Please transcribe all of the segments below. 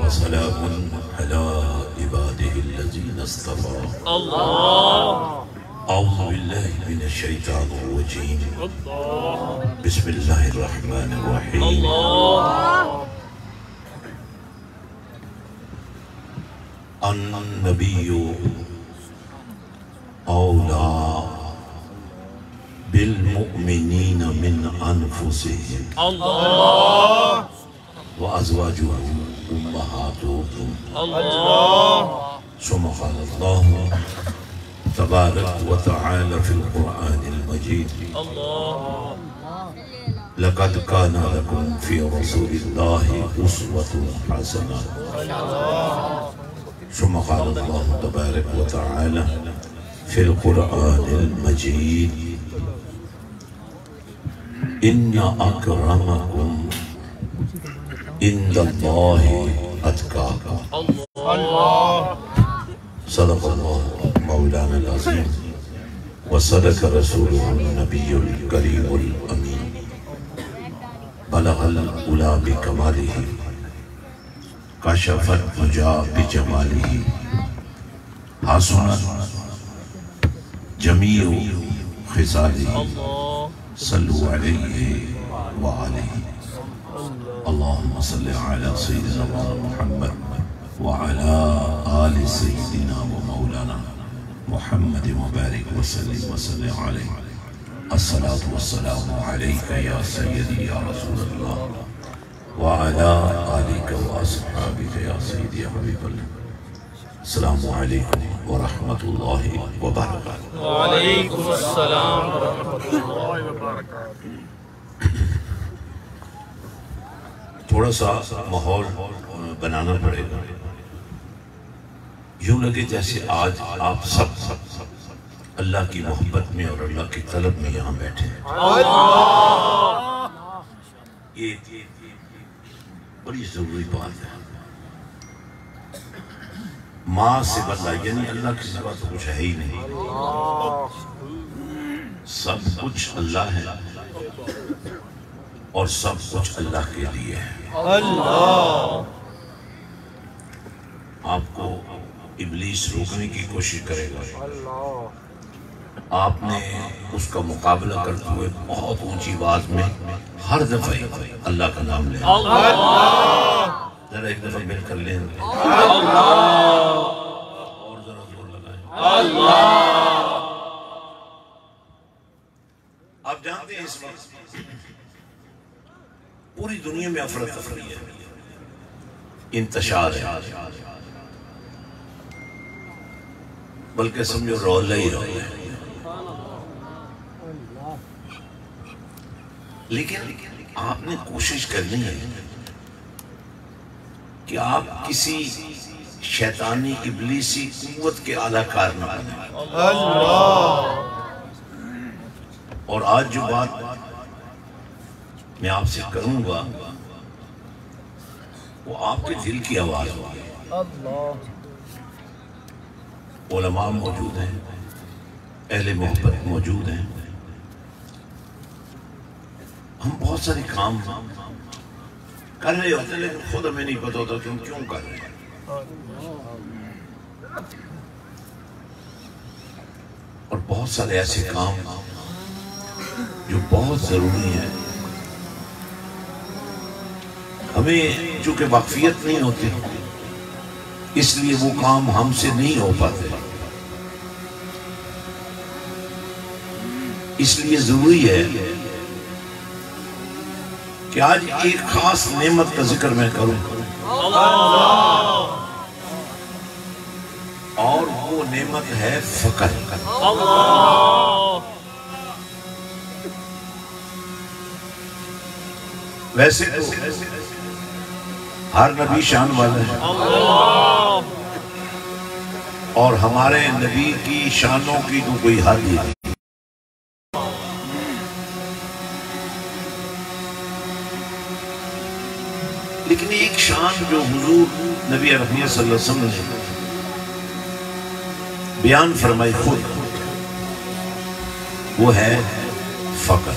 वसलामुन अला इबादिहिल्लज़ीना इस्तफ़ा। अऊज़ु बिल्लाहि मिनश शैतानिर रजीम। बिस्मिल्लाहिर रहमानिर रहीम। अन्नबिय्यु OLA bill मुमिनीना मिन अनफुसिहिम व अज़वाजुहु उम्महातुहुम। सुब्हानल्लाह तबारक व तआला फिल कुरआनिल मजीद। लक़द काना लकुम फ़ी रसूलिल्लाहि उस्वतुन हसना। सुब्हानल्लाह तबारक व तआला फिल कुरआनिल मजीद। इन्ना अकरमकुम इंदल्लाहि अत्काकुम। सदक़ल्लाहु मौलाना अज़ीम व सदक़ रसूलुहुन नबियुल करीमुल अमीन। बलगल उला बिकमालिही कशफत मुजा बिजमालिही हसनत जमीउ खिसालिही सल्लु अलैहि व आलिहि। अल्लाहुम्मा सल्लि अला सय्यिदिना मुहम्मद व अला आलि सय्यिदिना व मौलाना मुहम्मद व बारिक व सल्लिम अलैहि। अस्सलातु वस्सलामु अलैका या सय्यदी या रसूलल्लाह व अला आलिका व अस्हाबिका या सय्यदी या हबीबल्लाह। अस्सलामु अलैकुम व रहमतुल्लाहि व बरकातुहू। व अलैकुम अस्सलाम व रहमतुल्लाहि व बरकातुहू। थोड़ा सा माहौल बनाना पड़ेगा, यूं लगे जैसे आज आप सब अल्लाह की मोहब्बत में और अल्लाह की तलब में यहाँ बैठे हैं। ये बड़ी जरूरी बात है। माँ से बदला यानी अल्लाह की सिवा तो कुछ है ही नहीं, सब कुछ अल्लाह है और सब कुछ अल्लाह के लिए है। आपको इब्लीस रोकने की कोशिश करेगा, आपने उसका मुकाबला करते हुए बहुत ऊंची आवाज में हर दफा अल्लाह का नाम लें। जरा एक दफा मिलकर लें और जरा जोर लगाएं। आप जानते हैं इस वक्त पूरी दुनिया में अफरा तफरी है, इंतशार है, बल्कि समझो रौला ही रौला है। लेकिन आपने कोशिश करनी है कि आप किसी शैतानी इब्लीसी कुव्वत के आलाकार न बने। और आज जो बात मैं आपसे करूंगा वो आपके दिल की आवाज होगी। उलमा मौजूद हैं, अहले मोहब्बत मौजूद हैं। हम बहुत सारे काम कर रहे होते हैं लेकिन खुद हमें नहीं पता होता कि हम क्यों कर रहे हैं। और बहुत सारे ऐसे काम जो बहुत जरूरी हैं, हमें चूंकि वाकफियत नहीं होती इसलिए वो काम हमसे नहीं हो पाते। इसलिए जरूरी है कि आज एक खास नेमत का जिक्र मैं करूं और वो नेमत है फकर। वैसे तो हर नबी शान वाला है और हमारे नबी की शानों की तो कोई हद ही नहीं। लेकिन एक शान जो हुजूर नबी अरबी सल्लल्लाहु अलैहि वसल्लम ने बयान फरमाई खुद, वो है फकर।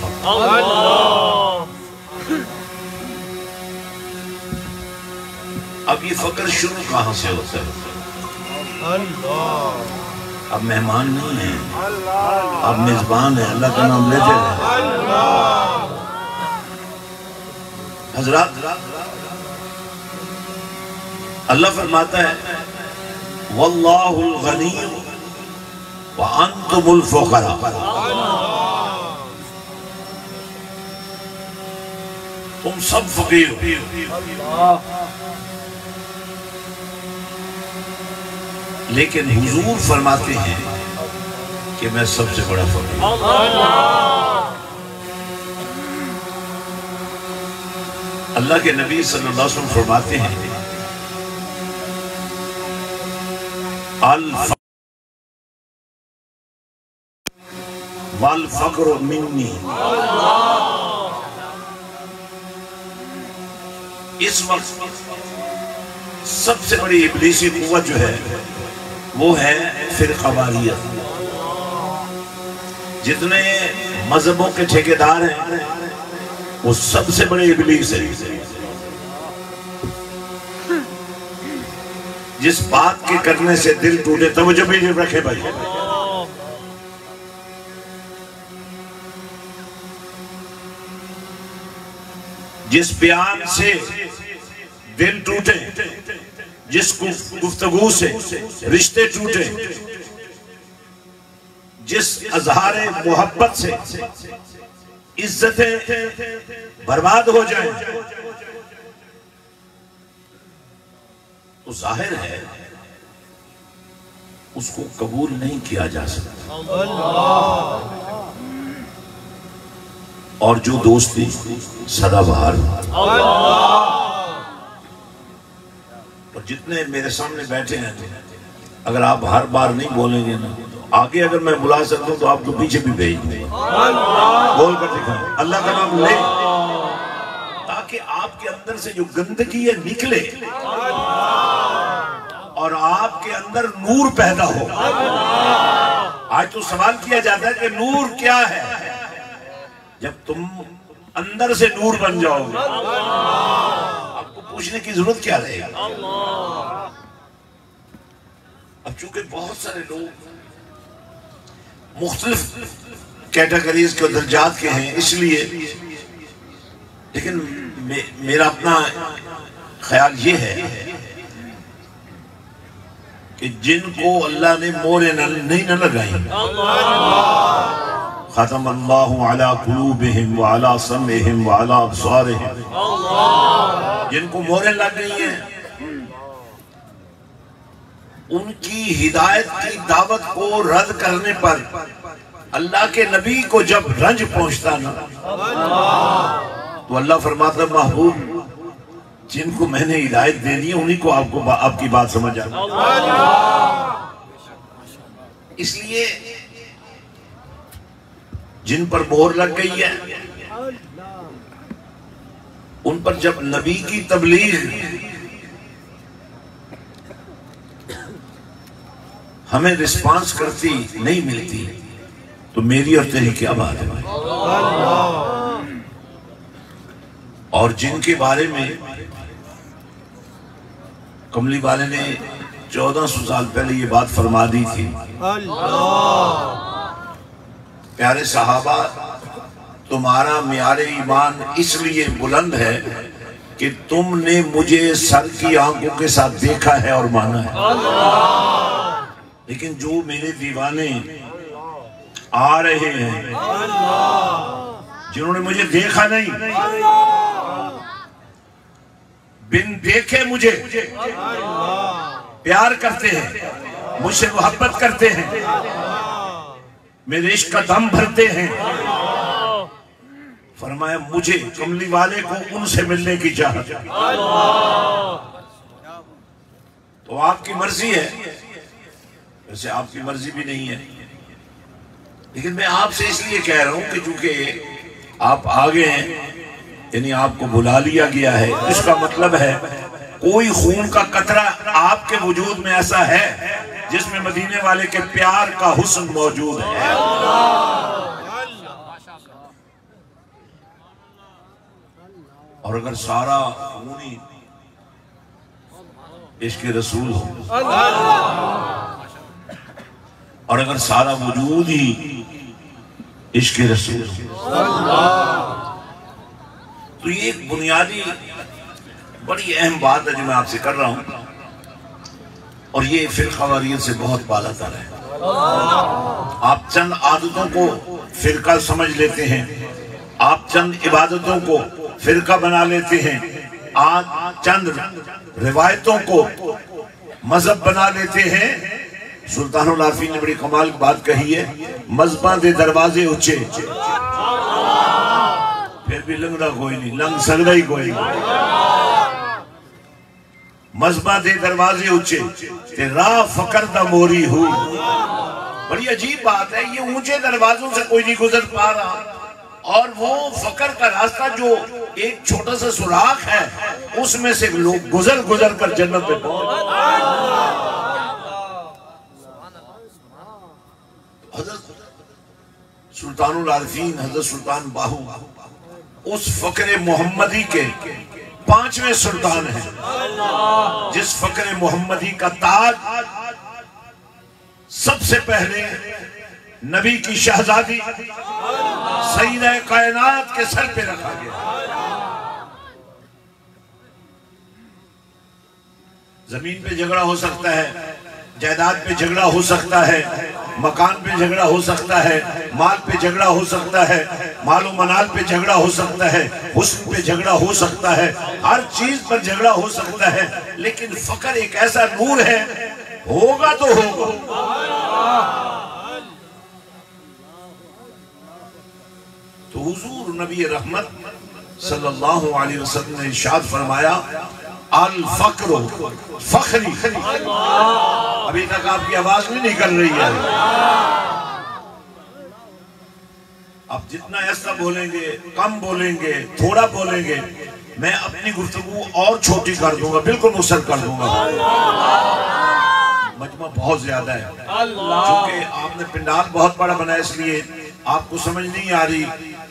अब ये फक्र शुरू कहां से होता है? अब मेहमान नहीं है, अब मेजबान है, अल्लाह का नाम लेते हैं। हजरत अल्लाह फरमाता है वल्लाहुल गनी व अंतुमुल फुकरा। तुम सब फकीर हो, लेकिन हुजूर फरमाते हैं कि मैं सबसे बड़ा फकीर हूं। अल्लाह के नबी सल्लल्लाहु अलैहि वसल्लम फरमाते हैं वल फक्र मिन्नी। इस वक्त सबसे बड़ी इब्लीसी कुव्वत जो है वो है फिरकावारियत। जितने मजहबों के ठेकेदार हैं वो सबसे बड़े इब्लीस है। जिस बात के करने से दिल टूटे, तवज्जो भी रखे भाई, जिस बयान से दिल टूटे, जिस गुफ्तगू से रिश्ते टूटे, जिस अजहारे मोहब्बत से इज्जतें बर्बाद हो जाएं, तो जाहिर है उसको कबूल नहीं किया जा सकता। और जो दोस्ती सदाबहार, और जितने मेरे सामने बैठे हैं, अगर आप हर बार नहीं बोलेंगे ना, आगे अगर मैं बुला सकता हूं तो आपको पीछे भी भेज दें, बोल कर दिखाएं अल्लाह का नाम ले, ताकि आपके अंदर से जो गंदगी है निकले और आपके अंदर नूर पैदा हो। आज तो सवाल किया जाता है कि नूर क्या है? जब तुम अंदर से नूर बन जाओगे आपको पूछने की जरूरत क्या रहेगी। अब चूंकि बहुत सारे लोग मुख्तलिफ कैटेगरीज के दर्जात के हैं, इसलिए, लेकिन मेरा अपना ख्याल ये है कि जिनको अल्लाह ने मोहरें नहीं न लगाई, खतमल्लाहु अला कुलूबिहिम व अला समइहिम व अला अब्सारिहिम, जिनको मोहरें लग गई हैं, उनकी हिदायत की दावत को रद्द करने पर अल्लाह के नबी को जब रंज पहुंचता ना, तो अल्लाह फरमाता महबूब जिनको मैंने हिदायत दे दी उन्हीं को आपको आपकी बात समझ आ। इसलिए जिन पर मोहर लग गई है उन पर जब नबी की तबलीग हमें रिस्पांस करती नहीं मिलती तो मेरी और तेरी क्या बात है भाई। और जिनके बारे में कमली वाले ने 1400 साल पहले ये बात फरमा दी थी, प्यारे सहाबा तुम्हारा मियारे ईमान इसलिए बुलंद है कि तुमने मुझे सर की आंखों के साथ देखा है और माना है, लेकिन जो मेरे दीवाने आ रहे हैं जिन्होंने मुझे देखा नहीं, बिन देखे मुझे प्यार करते हैं, मुझसे मोहब्बत करते हैं, मेरे इश्क का दम भरते हैं, फरमाया मुझे कमली वाले को उनसे मिलने की चाहत। तो आपकी मर्जी है, वैसे आपकी मर्जी भी नहीं है, लेकिन मैं आपसे इसलिए कह रहा हूं कि चूंकि आप आगे हैं, यानी आपको बुला लिया गया है, इसका मतलब है कोई खून का कतरा आपके वजूद में ऐसा है जिसमें मदीने वाले के प्यार का हुस्न मौजूद है। और अगर सारा खूनी इश्क रसूल हो, और अगर सारा वजूद ही इश्क रसूल हो, तो ये एक बुनियादी बड़ी अहम बात है जो मैं आपसे कर रहा हूं, और ये फिरका वारियत से बहुत बालातर है। आप चंद आदतों को फिरका समझ लेते हैं, आप चंद इबादतों को फिरका बना लेते हैं, आप चंद रिवायतों को मजहब बना लेते हैं। सुल्तानुल आरिफीन ने बड़ी कमाल की बात कही है, मजहबा दे दरवाजे ऊंचे, फिर भी लंगड़ा कोई नहीं, लंग सकदा ही कोई नहीं। मजहबा दे दरवाजे ऊंचे ते राह फकर दा मोरी हुई। बड़ी अजीब बात है, ये ऊंचे दरवाजों से कोई नहीं गुजर पा रहा, और वो फकर का रास्ता जो एक छोटा सा सुराख है उसमें से लोग गुजर गुजर कर जन्नत में पहुंच। हजरत सुल्तानुल आरिफीन हजरत सुल्तान बाहू उस फकरे मोहम्मदी के 5वें सुल्तान है, जिस फकरे मोहम्मदी का ताज सबसे पहले नबी की शहजादी सईदा कायनात के सर पे रखा गया। जमीन पे झगड़ा हो सकता है, जायदाद पे झगड़ा हो सकता है, मकान पे झगड़ा हो सकता है, माल पे झगड़ा हो सकता है, मालो मनाल पे झगड़ा हो सकता है, हुस्न पे झगड़ा हो सकता है, हर चीज पर झगड़ा हो सकता है, लेकिन फकर एक ऐसा नूर है, होगा तो होगा। तो हुजूर नबी रहमत सल्लल्लाहु अलैहि वसल्लम ने इरशाद फरमाया, अल फक्र फखरी। अभी तक आपकी आवाज नहीं निकल रही है। आप जितना ऐसा बोलेंगे, कम बोलेंगे, थोड़ा बोलेंगे, मैं अपनी गुफ्तगू और छोटी कर दूंगा, बिल्कुल मुसर कर दूंगा। मजमा बहुत ज्यादा है, क्योंकि आपने पिंडाल बहुत बड़ा बनाया, इसलिए आपको समझ नहीं आ रही।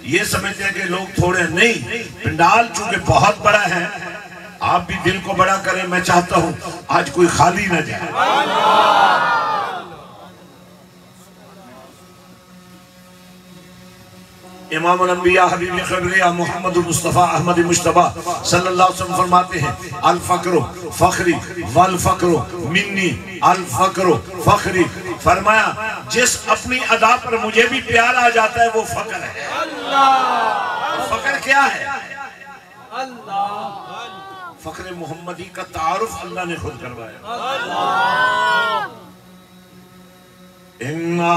ये समझते हैं कि लोग थोड़े, नहीं, पिंडाल चूंकि बहुत बड़ा है, आप भी दिल को बड़ा करें। मैं चाहता हूं आज कोई खाली न जाए। इमाम अल-अंबिया हबीब क़िबला मोहम्मद मुस्तफ़ा अहमद मुश्तबा सल्लल्लाहु अलैहि वसल्लम फरमाते हैं, अल फ़क्र फ़खरी वल फ़क्र मिन्नी, अल फ़क्र फ़खरी। फरमाया जिस अपनी अदा पर मुझे भी प्यार आ जाता है वो फ़क्र है। फ़क्र क्या है? फ़क्र मोहम्मदी का तारुफ अल्लाह ने खुद करवाया। इन्ना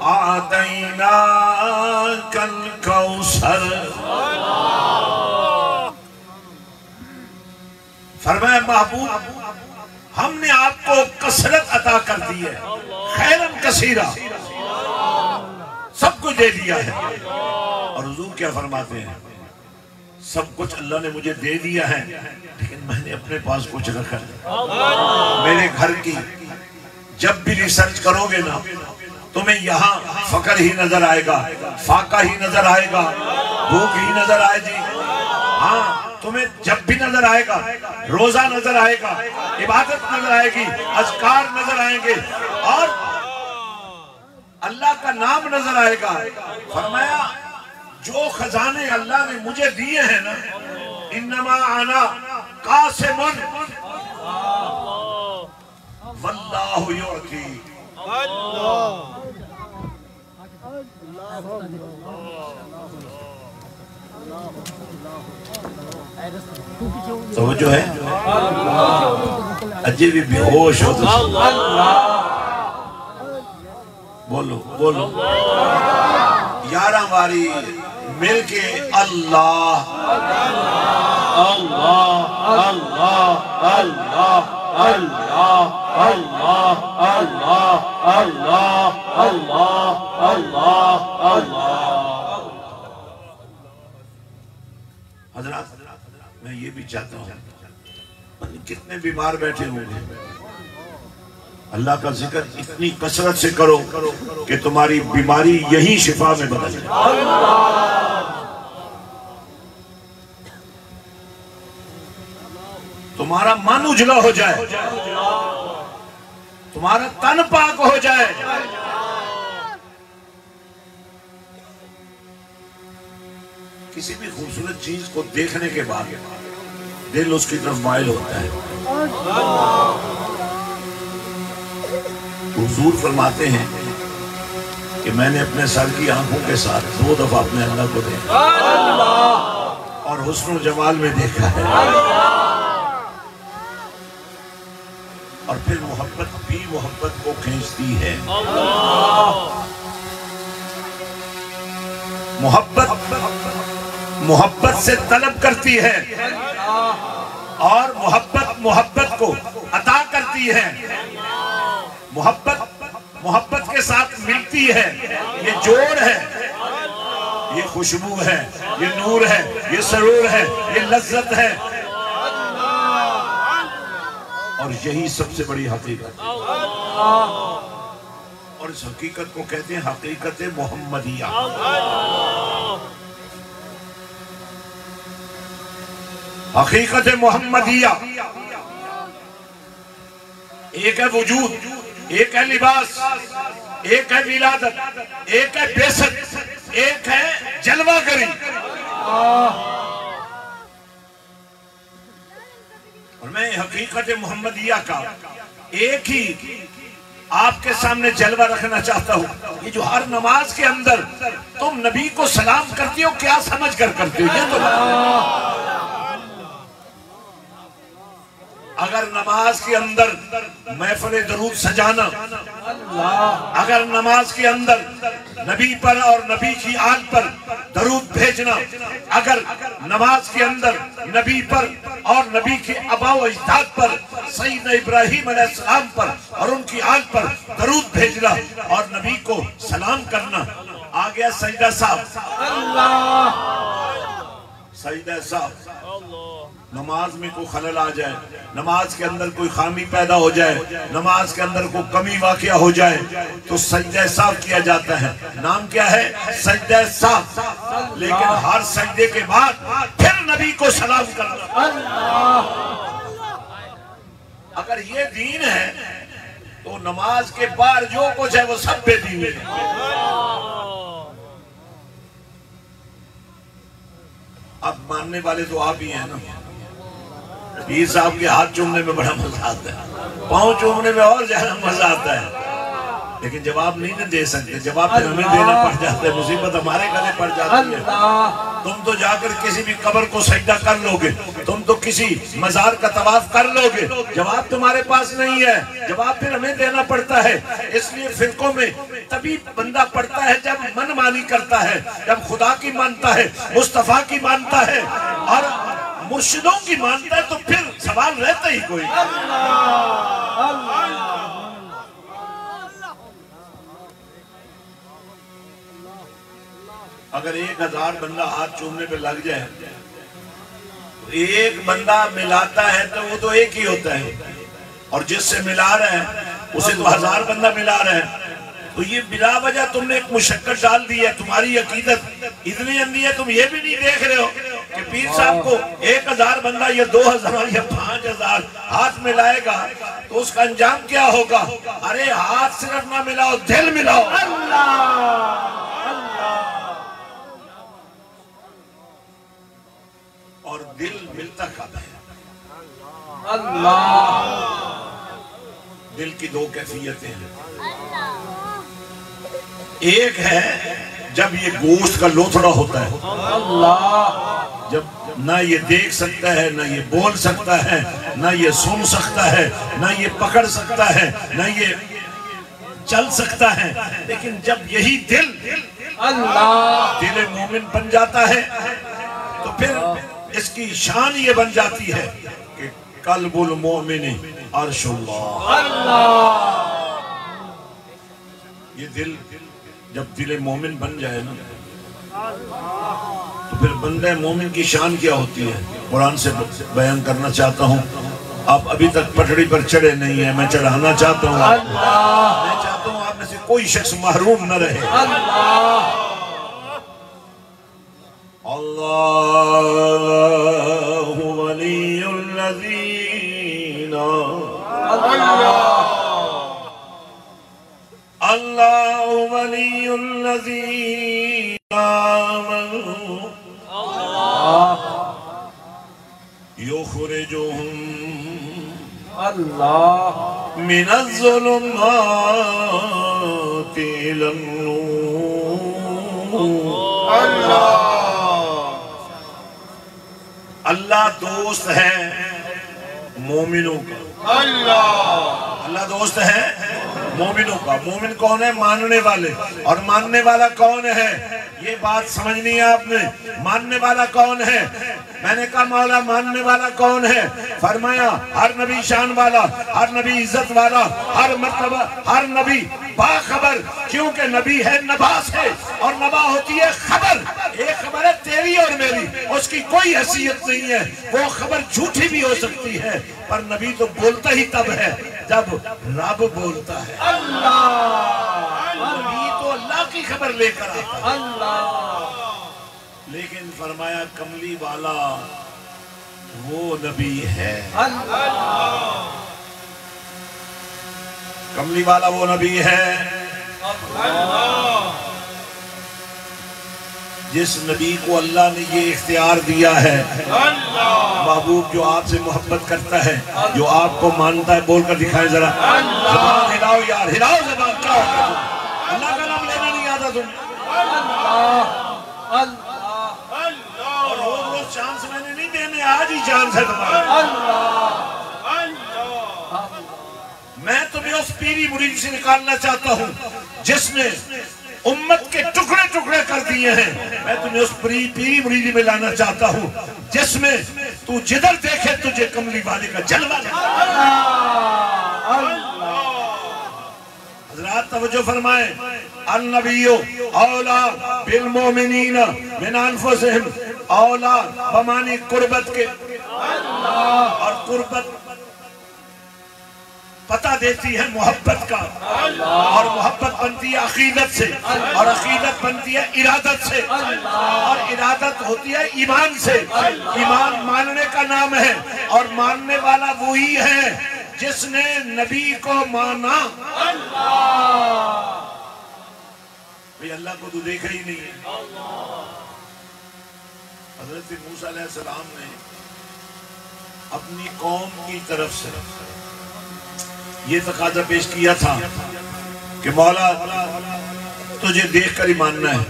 आतैना कल कौसर। फरमाया महबूब हमने आपको कसरत अता कर दी है, खैरन कसीरा, सब कुछ दे दिया है। और हुजूर क्या फरमाते हैं, सब कुछ अल्लाह ने मुझे दे दिया है, लेकिन मैंने अपने पास कुछ रखा है। मेरे घर की जब भी रिसर्च करोगे ना, तुम्हें यहाँ फकर ही नजर आएगा, फाका ही नजर आएगा, भूख ही नजर आएगी। हाँ, तुम्हें जब भी नजर आएगा, रोजा नजर आएगा, इबादत नजर आएगी, अज़कार नजर आएंगे, और अल्लाह का नाम नजर आएगा। फरमाया जो खजाने अल्लाह ने मुझे दिए हैं ना, इन्नमा आना कासिमुन वल्लाहु युअती। तो जो है अजय भी बेहोश हो तो बोलो बोलो, 11 बारी मिलके अल्लाह अल्लाह अल्लाह अल्लाह अल्लाह अल्लाह अल्लाह अल्लाह अल्लाह अल्लाह अल्लाह। हज़रात, मैं ये भी चाहता हूँ, कितने बीमार बैठे होंगे, अल्लाह का जिक्र इतनी कसरत से करो कि तुम्हारी बीमारी यही शिफा में बदल जाए। तुम्हारा मन उजला हो जाए, तुम्हारा तन पाक हो जाए। किसी भी खूबसूरत चीज को देखने के बाद दिल उसकी तरफ माइल होता है। हुजूर फरमाते हैं कि मैंने अपने सर की आंखों के साथ 2 दफा अपने अल्लाह को देखा और हुस्न जमाल में देखा है। और फिर मोहब्बत भी मोहब्बत को खींचती है। मोहब्बत से तलब करती है और मोहब्बत मोहब्बत को अता करती है। मोहब्बत के साथ मिलती है। ये जोड़ है, ये खुशबू है, ये नूर है, ये सरूर है, ये लज्जत है। और यही सबसे बड़ी हकीकत है। और इस हकीकत को कहते हैं हकीकत मोहम्मदिया। हकीकत मोहम्मदिया एक है वजूद, एक है लिबास, एक है विलादत, एक है बेसत, एक है जलवागरी। और मैं हकीकत मोहम्मदिया का एक ही आपके सामने जलवा रखना चाहता हूँ। ये जो हर नमाज के अंदर तुम नबी को सलाम करती हो, क्या समझ कर करती हो? ये तो अगर नमाज के अंदर महफिल दरूद सजाना, अगर नमाज के अंदर नबी पर और नबी की आल पर दरूद भेजना, अगर नमाज के अंदर नबी पर और नबी के आबा व अजदाद पर, सैयदना इब्राहीम अलैहिस्सलाम पर और उनकी आल पर दरूद भेजना और नबी को सलाम करना, आ गया सजदा साहब। सजदा साहब नमाज में कोई खलल आ जाए, नमाज के अंदर कोई खामी पैदा हो जाए, नमाज के अंदर कोई कमी वाक़या हो जाए तो सजदा साहब किया जाता है। नाम क्या है? सजदा साहब। लेकिन हर सजदे के बाद फिर नबी को सलाम करना। अगर ये दीन है तो नमाज के बाद जो कुछ है वो सब बेदीन है। अब मानने वाले तो आप ही हैं ना। पीर साहब के हाथ चूमने में बड़ा मजा आता है, पाँव चूमने में और ज्यादा मजा आता है, लेकिन जवाब नहीं ना दे सकते। जवाब फिर हमें देना पड़ जाता है, मुसीबत हमारे गले पड़ जाती है। तुम तो जाकर किसी भी कब्र को सजदा कर लोगे, तुम तो किसी मजार का तवाफ कर लोगे, जवाब तुम्हारे पास नहीं है, जवाब फिर हमें देना पड़ता है। इसलिए फिरकों में तभी बंदा पड़ता है जब मनमानी करता है, जब खुदा की मानता है, मुस्तफा की मानता है और मुर्शिदों की मानता है, तो फिर सवाल रहता ही कोई। अगर 1000 बंदा हाथ चूमने पे लग जाए तो एक बंदा मिलाता है तो वो तो एक ही होता है, और जिससे मिला रहे हैं उसे तो 1000 बंदा मिला रहे हैं। तो ये बिला वजह तुमने एक मुशक्कत डाल दी है। तुम्हारी अकीदत इतनी अंधी है, तुम ये भी नहीं देख रहे हो कि पीर साहब को 1000 बंदा या 2000 या 5000 हाथ मिलाएगा तो उसका अंजाम क्या होगा? अरे हाथ सिर्फ ना मिलाओ, दिल मिलाओ। और दिल मिलता कब है? अल्लाह। दिल की 2 कैफियतें हैं। एक है जब ये गोश्त का लोथड़ा होता है, अल्लाह, जब ना ये देख सकता है, ना ये बोल सकता है, ना ये सुन सकता है, ना ये पकड़ सकता है, ना ये चल सकता है, लेकिन जब यही दिल अल्लाह दिल मोमिन बन जाता है तो फिर इसकी शान ये बन जाती है कि कल्बुल मोमिन अर्शुल्लाह। ये दिल जब दिल मोमिन बन जाए ना तो फिर बंदे मोमिन की शान क्या होती है कुरान से बयान करना चाहता हूँ। आप अभी तक पटड़ी पर चढ़े नहीं है, मैं चढ़ाना चाहता हूँ। मैं चाहता हूँ आप में से कोई शख्स महरूम न रहे। अल्लाह वलियुल्लज़ीना अल्लाहु वलियुल्लज़ीना आमनू युख़रिजुहुम मिनज़्ज़ुलुमाति इलन-नूर। अल्लाह दोस्त है मोमिनों का। अल्लाह दोस्त है मोमिनों का। मोमिन कौन है? मानने वाले। और मानने वाला कौन है? ये बात समझनी है आपने। मानने वाला कौन है? मैंने कहा मौला मानने वाला कौन है? फरमाया हर नबी शान वाला, हर नबी इज्जत वाला, हर मर्तबा हर नबी बाखबर। क्योंकि नबी है नबास है और नबा होती है खबर। एक खबर है तेरी और मेरी, उसकी कोई हैसियत नहीं है। वो खबर झूठी भी हो सकती है, पर नबी तो बोलता ही तब है जब रब बोलता है। नबी तो अल्लाह की खबर लेकर आता है। लेकिन फरमाया कमली वाला वो नबी है। कमली वाला वो नबी है जिस नबी को अल्लाह ने ये इख्तियार दिया है। महबूब जो आपसे मोहब्बत करता है, जो आपको मानता है, बोलकर दिखाए जरा। ज़बान हिलाओ यार, हिलाओ ज़बान। क्या हो गया? अल्लाह का नाम लेना नहीं आता तुम्हें? और रोज चांस मैंने नहीं देने, आज ही चांस है तुम्हारा। मैं तुम्हें उस पीरी मुरीद से निकालना चाहता हूँ जिसने उम्मत के टुकड़े टुकड़े कर दिए हैं। मैं तुम्हें उस पीरी मुरीदी में लाना चाहता हूँ जिसमें तू जिधर देखे तुझे कमली वाले का जलवा। हज़रात तवज्जो फरमाए। अन्नबियो औला बिल मोमिनीना मिन अनफुसिहिम औला बमानी कुर्बत के। और कुर्बत पता देती है मोहब्बत का, और मोहब्बत बनती है अकीदत से, और अकीदत बनती है इरादत से, और इरादत होती है ईमान से। ईमान मानने का नाम है, और मानने वाला वही है जिसने नबी को माना। भाई अल्लाह को तो देखा ही नहीं है। हज़रत मूसा अलैहिस्सलाम ने अपनी कौम की तरफ से ये तकाजा पेश किया था कि मौला तुझे देखकर ही मानना है।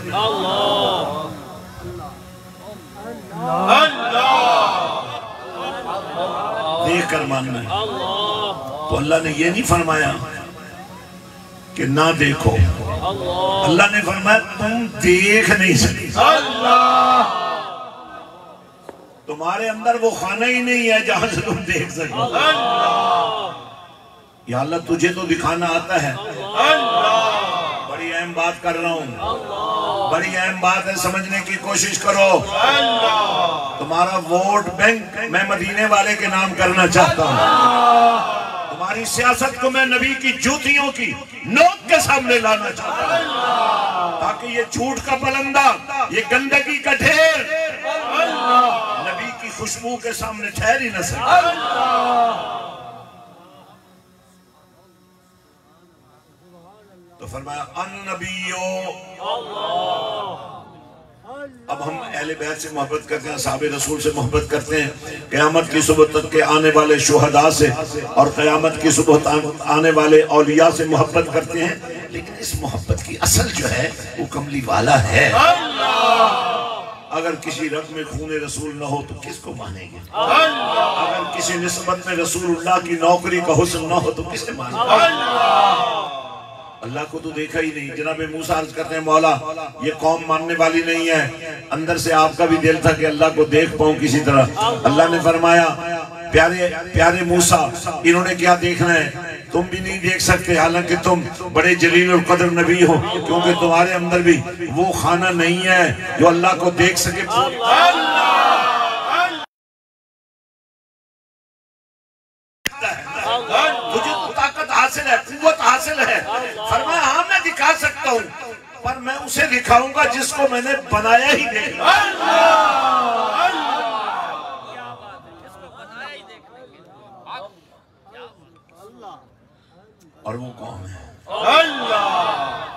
देखकर मानना है। तो अल्लाह ने ये नहीं फरमाया कि ना देखो। अल्लाह ने फरमाया तुम देख नहीं सकते। तुम्हारे अंदर वो खाना ही नहीं है जहां से तुम देख सको। या अल्लाह तुझे तो दिखाना आता है। बड़ी अहम बात कर रहा हूँ, बड़ी अहम बात है, समझने की कोशिश करो। तुम्हारा वोट बैंक मैं मदीने वाले के नाम करना चाहता हूँ। तुम्हारी सियासत को मैं नबी की जूतियों की नोक के सामने लाना चाहता हूँ, ताकि ये झूठ का पलंदा, ये गंदगी का ढेर नबी की खुशबू के सामने ठहर ही न सके। तो फरमाया अन्नबियो। अब हम अहले बैत से मोहब्बत करते हैं, साहबे रसूल से मोहब्बत करते हैं, क़यामत की सुबह तक के आने वाले शुहदा से और क़यामत की सुबह आने वाले औलिया से मोहब्बत करते हैं। लेकिन इस मोहब्बत की असल जो है वो कमली वाला है। अगर किसी रग में खूने रसूल न हो तो किसको मानेंगे? अगर किसी निस्बत में रसूलुल्लाह की नौकरी का हुस्न न हो तो किसे मानेंगे? अल्लाह को तो देखा ही नहीं। जनाब मूसा अर्ज करते हैं मौला ये कौम मानने वाली नहीं है। अंदर से आपका भी दिल था कि अल्लाह को देख पाऊं किसी तरह। अल्लाह ने फरमाया प्यारे प्यारे मूसा इन्होंने क्या देखना है, तुम भी नहीं देख सकते, हालांकि तुम बड़े जलील और कदर नबी हो, क्योंकि तुम्हारे अंदर भी वो खाना नहीं है जो अल्लाह को देख सके। तुझे ताकत हासिल है, कुव्वत हासिल है। फरमाया हाँ मैं दिखा सकता हूँ, पर मैं उसे दिखाऊंगा जिसको मैंने बनाया ही नहीं। और वो कौन है? अल्लाह।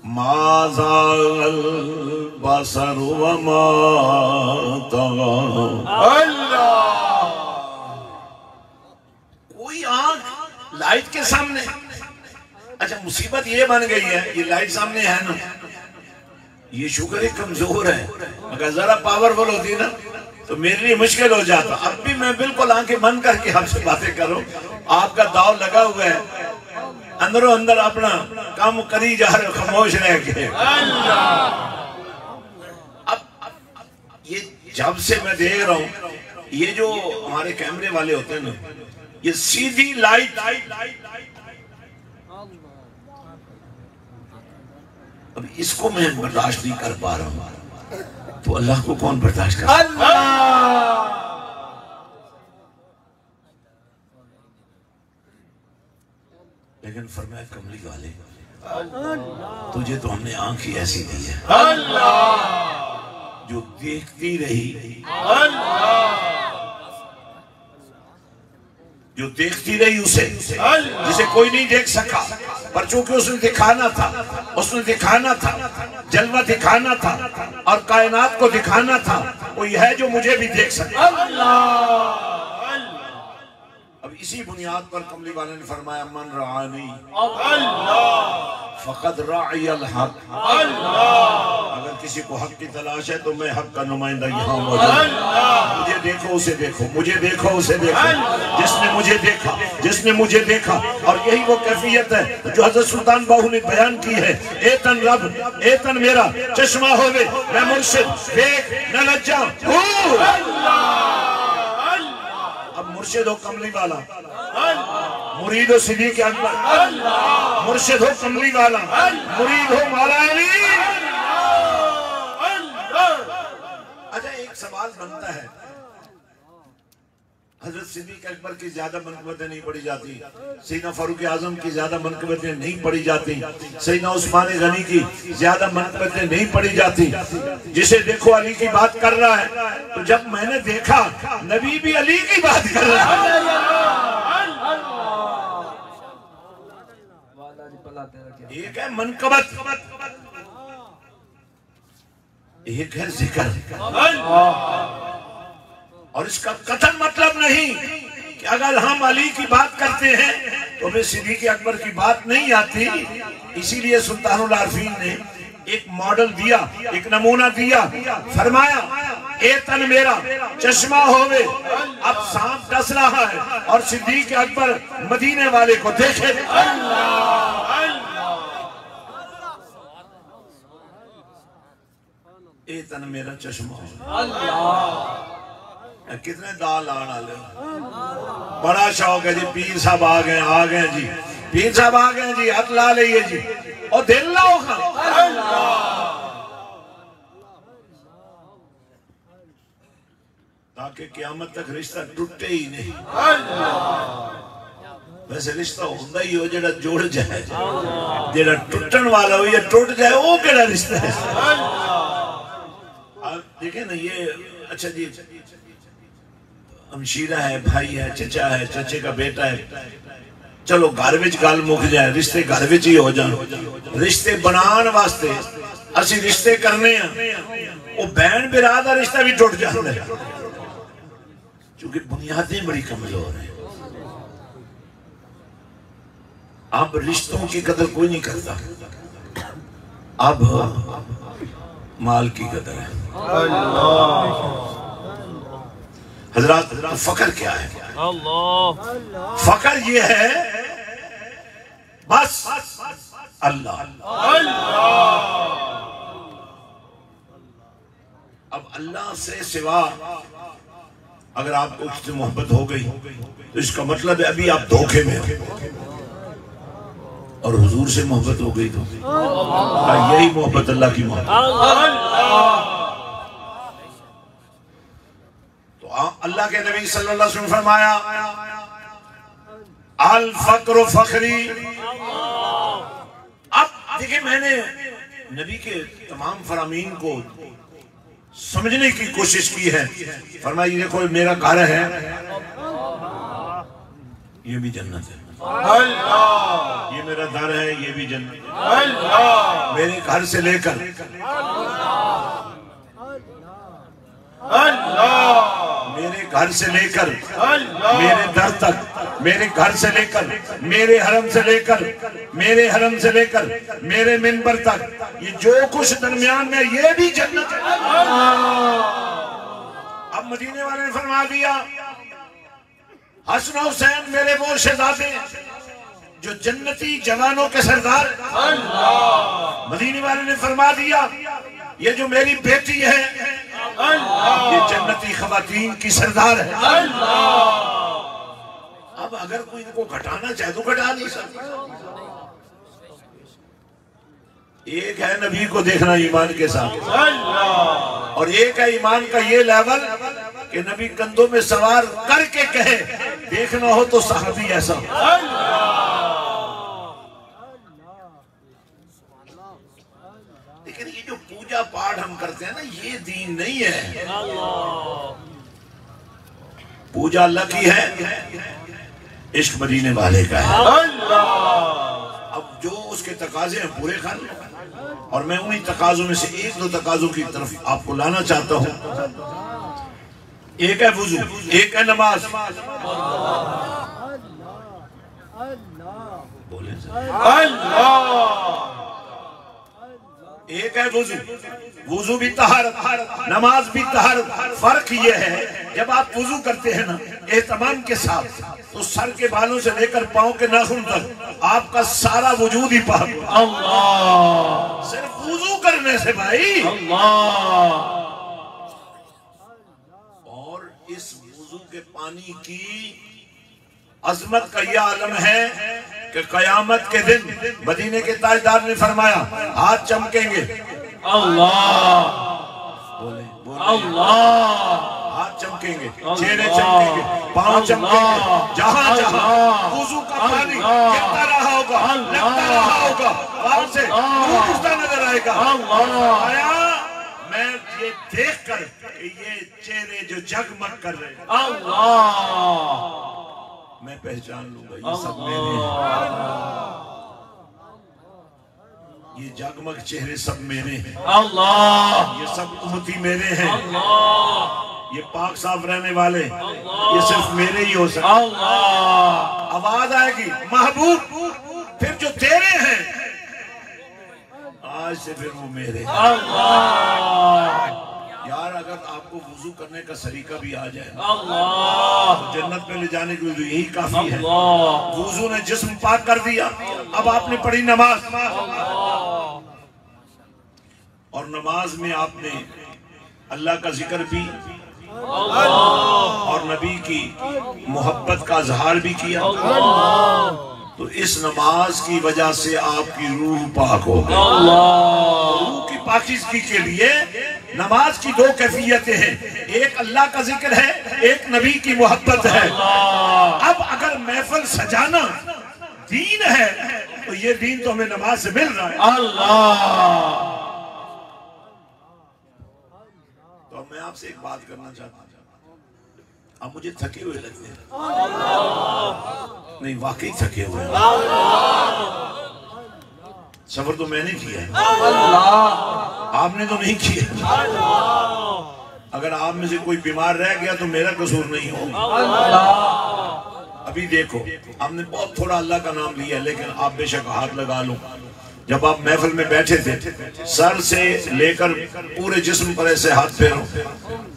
माज़ागल बसर व मा तग़ा। अल्लाह। कोई आंख लाइट के सामने, अच्छा मुसीबत ये बन गई है, ये लाइट सामने है ना, ये शुक्र है कमजोर है, अगर जरा पावरफुल होती ना तो मेरे लिए मुश्किल हो जाता। अब भी मैं बिल्कुल आंखें बंद करके आपसे बातें करूं, आपका दाव लगा हुआ है, अंदरों अंदर अपना काम करी जा रहे हो खामोश रह के। अब ये जब से मैं देख रहा हूं, ये जो हमारे कैमरे वाले होते हैं ना, ये सीधी लाइट, अब इसको मैं बर्दाश्त नहीं कर पा रहा हूं, तो अल्लाह को कौन बर्दाश्त कर? अल्लाह। लेकिन फरमाया कमली वाले, तुझे तो हमने आंख ही ऐसी दी है अल्लाह। जो देखती रही, अल्लाह। जो देखती रही उसे, जिसे कोई नहीं देख सका, पर चूंकि उसने दिखाना था, उसने दिखाना था, जलवा दिखाना था और कायनात को दिखाना था, वो यह है जो मुझे भी देख सका। अल्लाह। अब इसी बुनियाद पर कमली वाले ने फरमाया, मन रानी अल्लाह। फकद राइयल हक। अल्लाह। अगर किसी को हक की तलाश है तो मैं हक का नुमाइंदा यहाँ मौजूद हूं। मुझे देखो उसे देखो, मुझे देखो उसे देखो, जिसने मुझे देखा, जिसने मुझे देखा। और यही वो कैफियत है जो हजरत सुल्तान बाहू ने बयान की है, ए तन रब, ए तन मेरा चश्मा होवे, मैं मुर्शिद देख न लज्जा। अब मुर्शिद हो कमली वाला, मुरीद हो सिद्दीक़ अकबर, मुर्शिद हो कमली वाला, मुरीद हो मौला अली। अच्छा एक सवाल बनता है, हजरत सिद्दीक़ अकबर की ज्यादा मनक़बतें नहीं पढ़ी जाती, सैयदना फारूक आजम की ज्यादा मनक़बतें नहीं पढ़ी जाती, सैयदना उस्मान गनी की ज्यादा मनक़बतें नहीं पढ़ी जाती। जिसे देखो अली की बात कर रहा है, तो जब मैंने देखा नबी भी अली की बात कर रहा है। एक है मनक़बत, एक है जिक्र। और इसका कथन मतलब नहीं कि अगर हम अली की बात करते हैं तो हमें सिद्दीक़ अकबर की बात नहीं आती। इसीलिए सुल्तानुल आरिफीन ने एक मॉडल दिया, एक नमूना दिया, फरमाया ए तन मेरा चश्मा होवे, अब सांप डस रहा है और सिद्दीक़ अकबर मदीने वाले को देखे। ए तन मेरा चश्मा होवे। कितने दाल आने वाले, बड़ा शौक है जी। पीर साहब आ गए जी, पीर साहब आ गए जी, हाथ ला लीजिए जी और दिल लाओ खा, ताकि क़यामत तक रिश्ता टूटे ही नहीं। वैसे रिश्ता होता ही हो जेड़ा जुड़ जाए, जेड़ा टूटन वाला हो या टूट जाए, वो केड़ा रिश्ता है? आप देखे ना ये, अच्छा जी हमशीरा है, भाई है, चचा है, चचे का बेटा है, चलो घर विच गल मुक जाए, रिश्ते घर विच ही हो जाए। रिश्ते बनाने वास्ते असी रिश्ते करने हैं, वो बहन बिरा दा रिश्ता भी टूट जाता है, क्योंकि बुनियादें बड़ी कमजोर है। अब रिश्तों की कदर कोई नहीं करता, अब माल की कदर है। हजरात फकर क्या है? अल्लाह। फकर ये है बस अल्लाह। अब अल्लाह से सिवा अगर आपको उससे मोहब्बत हो गई तो इसका मतलब है अभी आप धोखे में हो, और हुजूर से मोहब्बत हो गई तो यही मोहब्बत अल्लाह की मोहब्बत। अल्लाह के नबी सल्लल्लाहु अलैहि वसल्लम फरमाया, अल फक्र फखरी। अब देखिए मैंने नबी के तमाम फरामीन को समझने की कोशिश की है। फरमाया ये देखो मेरा घर है, ये भी जन्नत है। अल्लाह। ये मेरा दर है, ये भी जन्नत अल्लाह। मेरे घर से लेकर अल्लाह, मेरे घर से लेकर मेरे दर तक, मेरे घर से लेकर मेरे हरम से लेकर, मेरे हरम से लेकर मेरे मिंबर तक, ये जो कुछ दरमियान में ये भी जन्नत है। अब मदीने वाले ने फरमा दिया हसन हुसैन मेरे वो शहजादे जो जन्नती जवानों के सरदार। मदीने वाले ने फरमा दिया ये जो मेरी बेटी है ये जन्नती खवातीन की सरदार है। अब अगर कोई इनको घटाना चाहे तो घटा नहीं सकता। एक है नबी को देखना ईमान के साथ, और एक है ईमान का ये लेवल कि नबी कंधों में सवार करके कहे देखना हो तो सहाबी ऐसा। लेकिन ये जो पूजा पाठ हम करते हैं ना ये दीन नहीं है। पूजा अल्लाह की है, इश्क मदीने वाले का है। अब जो उसके तकाजे हैं पूरे कर लो, और मैं उन्हीं तकाजों में से एक दो तकाजों की तरफ आपको लाना चाहता हूं। एक है वुजू, एक है नमाज। बोले अल्लाह। एक है वुजू, वुजू भी तहारत, नमाज भी तहारत। फर्क ये है जब आप वुजू करते हैं ना एहतमाम के साथ, तो सर के बालों से लेकर पांव के नाखून तक आपका सारा वजूद ही पाक। अल्लाह। सिर्फ वुजू करने से भाई अल्लाह। और इस वुजू के पानी की अजमत का यह आलम है कि कयामत के दिन मदीने के ताजदार ने फरमाया हाथ चमकेंगे। अल्लाह। बोले अल्लाह। हाथ चमकेंगे, चेहरे चमकेंगे, पांव चमकेंगे। जहां जहां वुजू का पानी गिरता रहा होगा, लगता रहा होगा, वहां से उठता नजर आएगा। आया मैं ये देखकर ये चेहरे जो जगमग कर रहे हैं अल्लाह मैं पहचान लूंगा ये सब मेरे हैं। ये जगमग चेहरे सब मेरे हैं अल्लाह। ये सब उम्मती मेरे हैं अल्लाह। ये पाक साफ रहने वाले ये सिर्फ मेरे ही हो सकते अल्लाह। आवाज आएगी महबूब फिर जो तेरे हैं आज से फिर वो मेरे अल्लाह। यार अगर आपको वुजू करने का सलीका भी आ जाए अल्लाह तो जन्नत में ले जाने के लिए यही काफी है। वुजू ने जिस्म पाक कर दिया। अब आपने पढ़ी नमाज, और नमाज में आपने अल्लाह का जिक्र भी और नबी की मोहब्बत का इजहार भी किया। तो इस नमाज की वजह से आपकी रूह पाक हो गई। रूह की पाकीज़गी के लिए नमाज की दो कैफियतें हैं, एक अल्लाह का जिक्र है, एक नबी की मोहब्बत है। अब अगर महफिल सजाना दीन है तो ये दीन तो हमें नमाज से मिल रहा है अल्लाह। तो मैं आपसे एक बात करना चाहता हूँ। अब मुझे थके हुए लगते हैं, नहीं वाकई थके हुए हैं। सफर तो मैंने किया है, आपने तो नहीं किया। अगर आप में से कोई बीमार रह गया तो मेरा कसूर नहीं होगा। अभी देखो आपने बहुत थोड़ा अल्लाह का नाम लिया, लेकिन आप बेशक हाथ लगा लो। जब आप महफिल में बैठे थे सर से लेकर पूरे जिस्म पर ऐसे हाथ फेरो।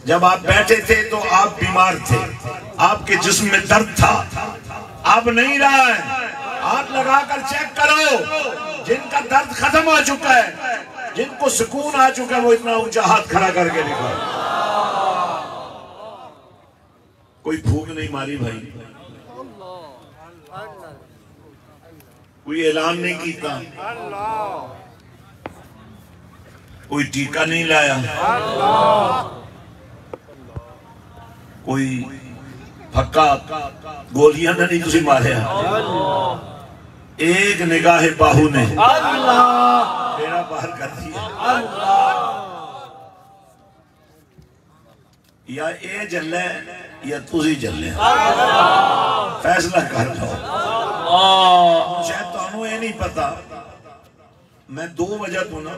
जब आप बैठे थे तो आप बीमार थे, आपके जिस्म में दर्द था, अब नहीं रहा है। हाथ लगाकर चेक करो, जिनका दर्द खत्म हो चुका है, जिनको सुकून आ चुका है, वो इतना ऊंचा हाथ खड़ा करके दिखा। कोई फूक नहीं मारी भाई, कोई ऐलान नहीं किया, कोई टीका नहीं लाया, कोई फक्का गोलियां नहीं तुझे मारे। एक निगाह बाहू ने बेड़ा पार कर दिया। या ए जल्ले या तुझी जल्ले, फैसला कर लो। शायद तुहानू ये नहीं पता, मैं 2 वजह तो ना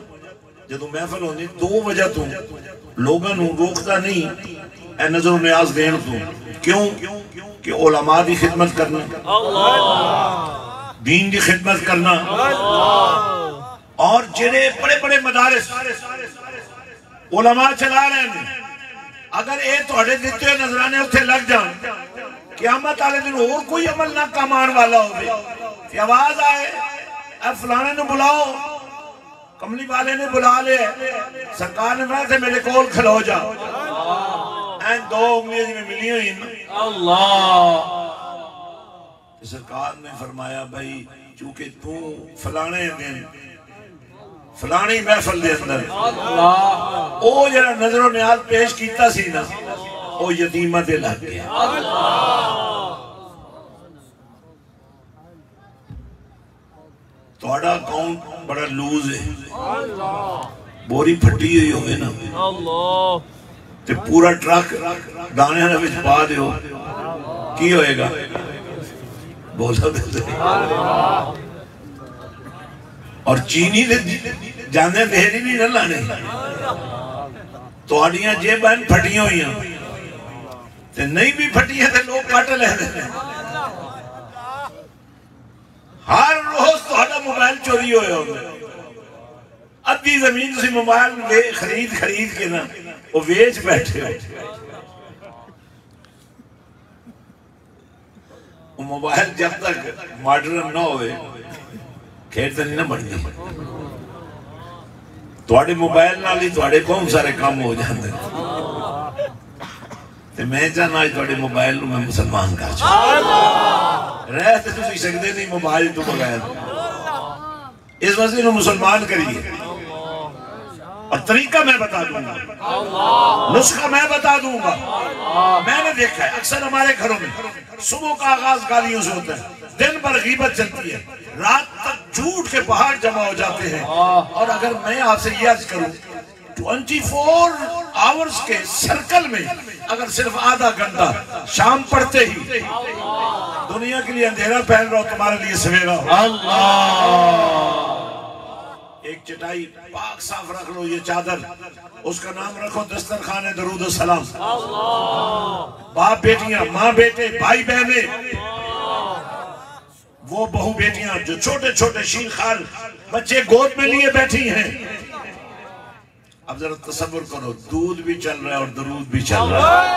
जो महफिल होती 2 वजह तो लोगों को रोकता नहीं ए नजर न्याज देने तो। क्यों कि उलमा की खिदमत करना, दीन की खिदमत करना, और जेड़े बड़े बड़े मदारिस उलमा चला रहे हैं, अगर ये थोड़े दिते हुए नजराने उत्थे लग जान, क़यामत वाले दिन और कोई अमल ना काम आने वाला हो, आवाज आए फलाने ने बुलाओ, कमली वाले ने बुला लिया, सरकार ने कहा मेरे कोल खलो जा, एन 2 उंगलियां में मिली हुई अल्लाह। सरकार ने फरमाया भाई चूंकि तू फलाने दिन फलानी महफिल दे अंदर ओ जरा नजरों न्याज पेश कीता सी ना, ओ यतीमा ते लग गया। थोड़ा अकाउंट बड़ा लूज है, बोरी फटी हुई होवे ना ते पूरा ट्रक दाने विच पा दियो, की होएगा? बोलो और चीनी दे जाने देरी नहीं ना लाने, तुहाडियां जेबां फटियां हुई ते नहीं भी फटियां ते लोग कट लेंदे। हर रोज तुहाडा मोबाइल चोरी होए होंदे, अद्धी जमीन तुसीं मोबाइल खरीद के ना वो वेच बैठे हो। वो मोबाइल जब तक मॉडर्न ना होवे खेल तो नहीं ना बनती। तुहाडे मोबाइल नाल ही तुहाडे बहुत सारे काम हो जाते हैं। ते मैं चाहना तुहाडे मोबाइल नूं मैं मुसलमान कर रह तो तुसीं सकदे नहीं मोबाइल तो बगैर, इस वजह से मुसलमान करिए। और तरीका मैं बता दूंगा, नुस्खा मैं बता दूंगा। मैंने देखा है अक्सर हमारे घरों में सुबह का आगाज गालियों से होता है, दिन भर गीबत चलती है, रात तक झूठ के पहाड़ जमा हो जाते हैं। और अगर मैं आपसे ये अर्ज करूं 24 आवर्स के सर्कल में अगर सिर्फ आधा घंटा शाम पड़ते ही दुनिया के लिए अंधेरा फैल रहा हो, तुम्हारे लिए सवेरा हो। एक चटाई पाक साफ रख लो, ये चादर उसका नाम रखो दस्तरखान दरूद सलाम। बाप बेटियां, माँ बेटे, भाई बहने, वो बहू बेटियां जो छोटे छोटे शील खाल बच्चे गोद में लिए बैठी हैं। अब जरा तसव्वुर करो, दूध भी चल रहा है और दरूद भी चल रहा है।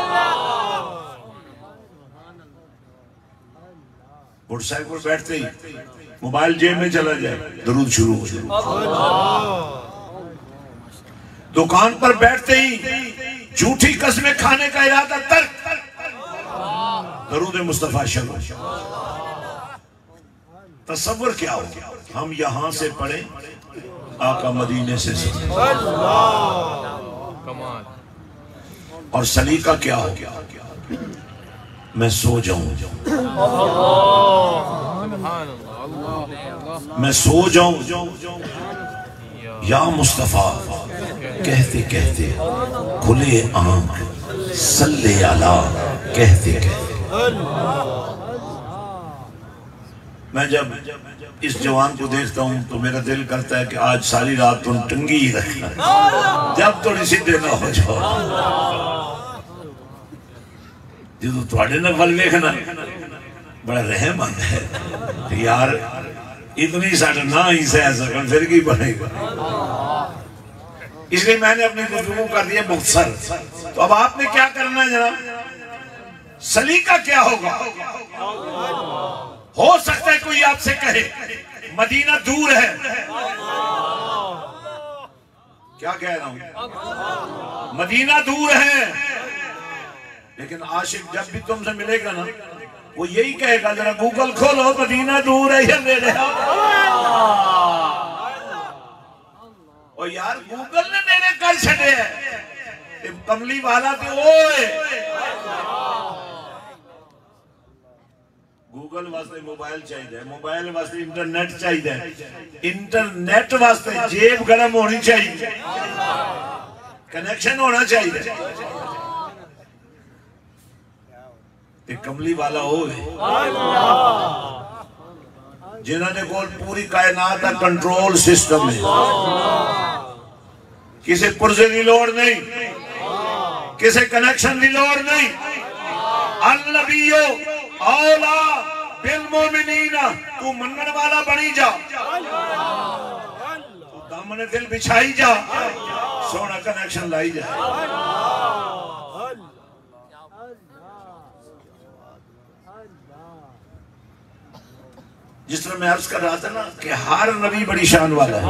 मोटरसाइकिल पर बैठते ही मोबाइल जेब में चला जाए, दरूद शुरू हो जाए। दुकान पर बैठते ही झूठी कसमें खाने का इरादा तर्क, दरूद मुस्तफा शुरू। तसव्वुर क्या हो, हम यहां से पढ़े, आका मदीने से सुने। और सलीका क्या हो, मैं सो जाऊं, मैं सो जाऊं या मुस्तफा कहते कहते, खुले आंख सल्ले अला कहते कहते। मैं जब इस जवान को देखता हूं तो मेरा दिल करता है कि आज सारी रात तुम टंगी ही रखना, जब थोड़ी सीधे ना हो जाओ। जो थोड़े ना वल वेखना बड़ा रहमंद है यार, इतनी साढ़े ना ही सह सकन फिर की बनेगा। इसलिए मैंने अपनी गुफ्तगू कर दिया मुख्तसर। तो अब आपने क्या करना है जनाब, सलीका क्या होगा? हो सकता है कोई आपसे कहे मदीना दूर है, क्या कह रहा हूं, मदीना दूर है, लेकिन आशिक जब भी तुमसे मिलेगा ना वो यही कहेगा जरा गूगल खोलो मदीना दूर है या मेरे। और यार गूगल ने मेरे कर छड़े है, कमली वाला तो ओए गूगल वास्ते मोबाइल चाहिए, मोबाइल वास्ते इंटरनेट चाहिए, इंटरनेट वास्ते जेब गर्म होनी चाहिए, कनेक्शन होना चाहिए। कमली वाला हो जिन्होंने कोल पूरी कायनात का कंट्रोल सिस्टम है, किसी पुरजे की लोड़ नहीं, किसी कनेक्शन की लोड़ नहीं। अल नबियो औला बिल मोमिनीना, तू मनन वाला बनी जा, तू दामन दिल बिछाई जा, सोना कनेक्शन लाई जा। जिस तरह मैं अर्ज कर रहा था ना कि हर नबी बड़ी शान वाला है,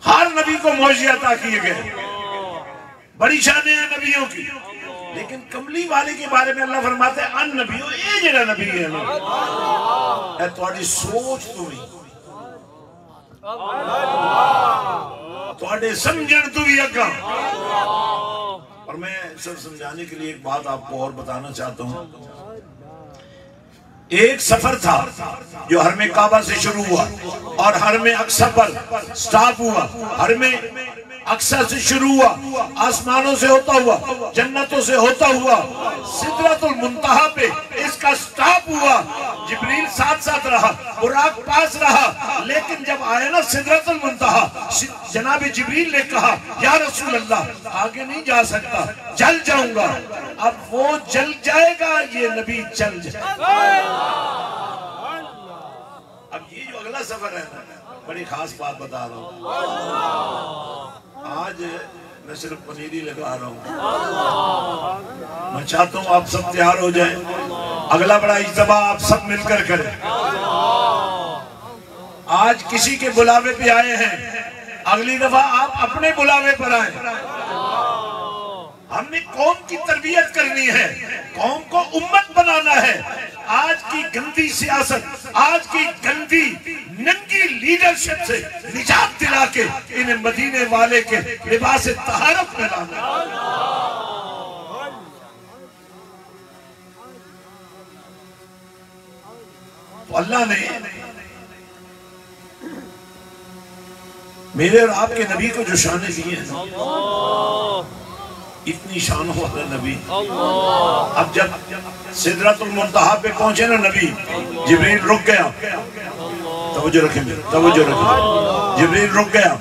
हर नबी को मौजिज़े अता किए गए, बड़ी शानें हैं नबियों की। लेकिन कमली वाले के बारे में अल्लाह फरमाते हैं अन नबियो, ये जरा नबी है ना, ए तुम्हारी सोच तू भी, तुम्हारे समझण तू भी अगा। और मैं सब समझाने के लिए एक बात आपको और बताना चाहता हूँ। एक सफर था जो हरमे काबा से शुरू हुआ और हरमे अक्सा पर स्टॉप हुआ। हरमे अक्सा से शुरू हुआ, आसमानों से होता हुआ, जन्नतों से होता हुआ, सिदरतुल मुंतहा पे इसका स्टॉप हुआ। जिब्रील साथ साथ रहा, बुराक पास रहा, लेकिन जब आया ना सिदरतुल मुंतहा, जनाब जिब्रील ने कहा या रसूल अल्लाह आगे नहीं जा सकता, जल जाऊंगा। अब वो जल जाएगा, ये नबी चल जाएगा। अब ये जो अगला सफर है ना, बड़ी खास बात बता रहा हूँ। आज मैं सिर्फ पनीरी लगा रहा हूँ, मैं चाहता हूँ आप सब तैयार हो जाएं, अगला बड़ा इज्तिमा आप सब मिलकर करें। आज किसी के बुलावे पे आए हैं, अगली दफा आप अपने बुलावे पर आए। हमने कौम की तरबियत करनी है, कौम को उम्मत बनाना है। आज की गंदी सियासत, आज की गंदी नंगी लीडरशिप से निजात दिला के इन्हें मदीने वाले के लिबास तहारत में लाना। तो अल्लाह ने मेरे और आपके नबी को जो शान दिए हैं, इतनी शान वाला नबी। अब जब सिदरतुल मुंतहा पे पहुंचे ना नबी, जिब्रील रुक गया। तवज्जो रखेंगे, तवज्जो रखेंगे। जिब्रील रुक गया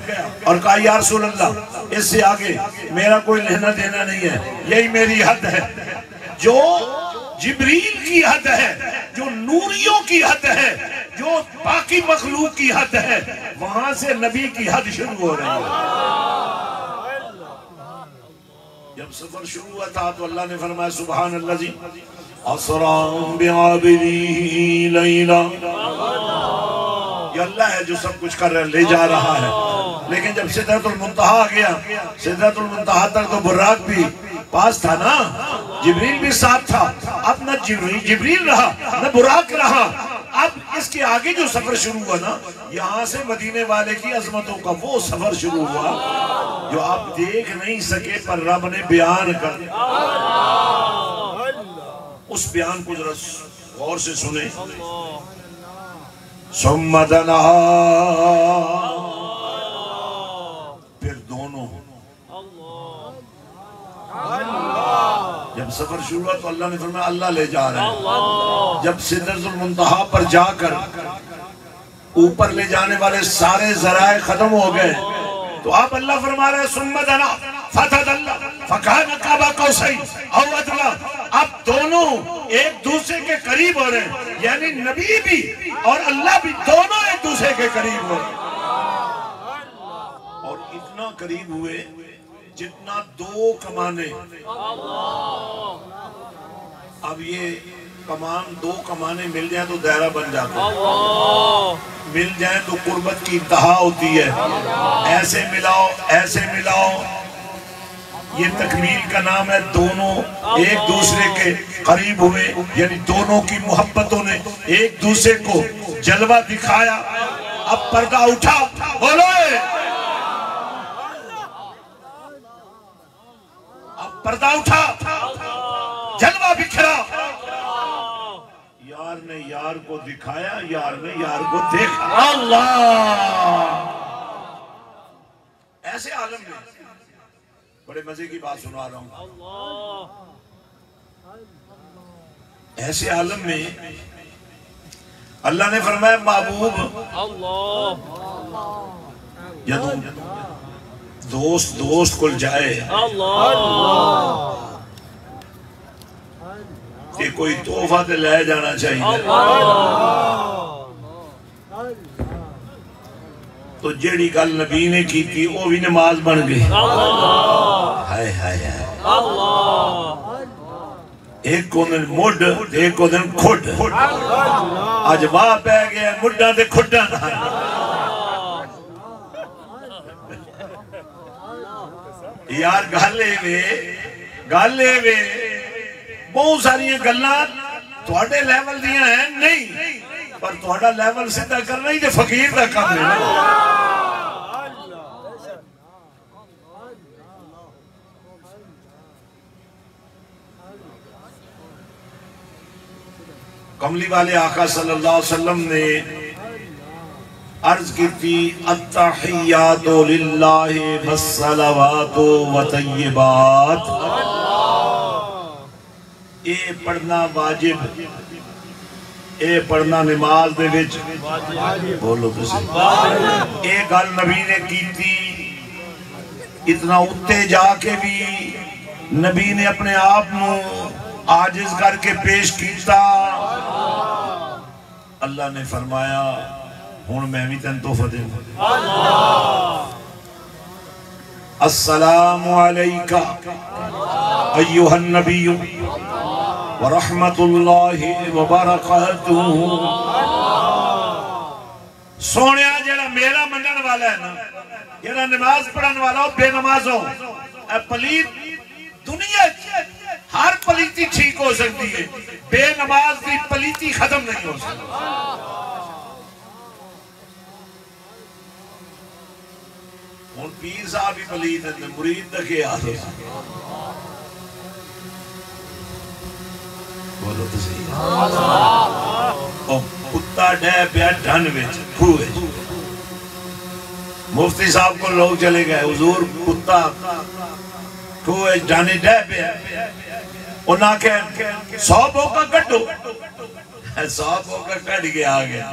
और कहा या रसूल अल्लाह, इससे आगे मेरा कोई लेना देना नहीं है, यही मेरी हद है। जो जिब्रील की हद है, जो नूरियों की हद है, जो बाकी मखलूक की हद है, वहां से नबी की हद शुरू हो रही है। जब सफर शुरू हुआ था तो अल्लाह ने फरमाया सुभान अल्लाज़ी असरा बिअब्दिही लैला। ये अल्लाह है जो सब कुछ कर रहा है, ले जा रहा है। लेकिन जब सिदरतुल मुंतहा आ गया, सिदरतुल मुंतहा तक तो बुर्राक भी पास था ना, जिब्रील भी साथ था। अब न जिब्रील रहा, न बुर्राक रहा। अब इसके आगे जो सफर शुरू हुआ ना, यहाँ से मदीने वाले की अजमतों का वो सफर शुरू हुआ जो आप देख नहीं सके, पर रब ने बयान कर दिया। उस बयान को जरा गौर से सुने। सुम्मदना, फिर दोनों। जब सफर शुरू हुआ तो अल्लाह ने फरमाया अल्लाह ले जा रहा है। जब सिदरतुल मुंतहा पर जाकर ऊपर ले जाने वाले सारे जराए खत्म हो गए तो आप अल्लाह फरमा रहे सुम्मदना फतदल्ला फकान काबा कौसैन औ अदला। अब दोनों एक दूसरे के करीब हो रहे हैं, यानी नबी भी और अल्लाह भी दोनों एक दूसरे के करीब हो रहे हैं। और इतना करीब हुए जितना दो कमाने। अब ये कमान, दो कमाने मिल जाए तो दायरा बन जाता है, मिल जाए तो कुर्बत की इंतहा होती है। ऐसे मिलाओ, ऐसे मिलाओ, ये तकमील का नाम है। दोनों एक दूसरे के करीब हुए, यानी दोनों की मोहब्बतों ने एक दूसरे को जलवा दिखाया। अब पर्दा उठा, बोलो अब पर्दा उठा, जलवा बिखरा। यार ने यार को दिखाया, यार ने यार को देखा। अल्लाह, ऐसे आलम में बड़े मजे की बात सुना रहा हूं। ऐसे आलम में अल्लाह ने फरमाया महबूब जदों दोस्त दोस्त को जाए कि कोई तोहफा ते ले जाना चाहिए तो जेड़ी गल नबी ने की थी वो भी नमाज बन गई। हाय हाय हाय एक को दिन मुड एक को दिन खुड अज वाह पै गया मुड्डा ते खुड्डा यार गल वे बहुत सारिया गल्लां तुहाडे लेवल दियां हैं नहीं पर तुहाडा लेवल सीधा करना ही ते फकीर दा काम है। कमली वाले आका सल्लल्लाहु अलैहि वसल्लम ने अर्ज की थी अत्तहियातु लिल्लाहि वस्सलावातु व तय्यिबात। ये पढ़ना वाजिब ये पढ़ना नमाज दे विच बोलो तुसी ये गल नबी ने की थी। इतना उत्ते जाके भी नबी ने अपने आप को आजिज करके पेश किया। अल्लाह ने फरमाया हुण मैं भी तेन तोहफा दूंगा। अस्सलामु अलैका अय्युहन नबिय्यु व रहमतुल्लाहि व बरकातुहू। सोनिया जेड़ा मेरा मनन वाला है ना जेड़ा नमाज पढ़न वाला हो बेनमाजो पलीत दुनिया हर पलीती ठीक हो सकती है बेनमाज की पलीती खत्म नहीं हो सकती। हुण पीर साहब भी पलीत है मुरीद दा के हाल है बोलो तो सही। ओ कुत्ता डह पिया ढन विच खूह विच मुफ्ती साहब को लोग चले गए हुजूर कुत्ता खूह विच ढन डह पिया उन्हें आख्या 100 बोका कड्डो 100 बोका कढ़ के आ गया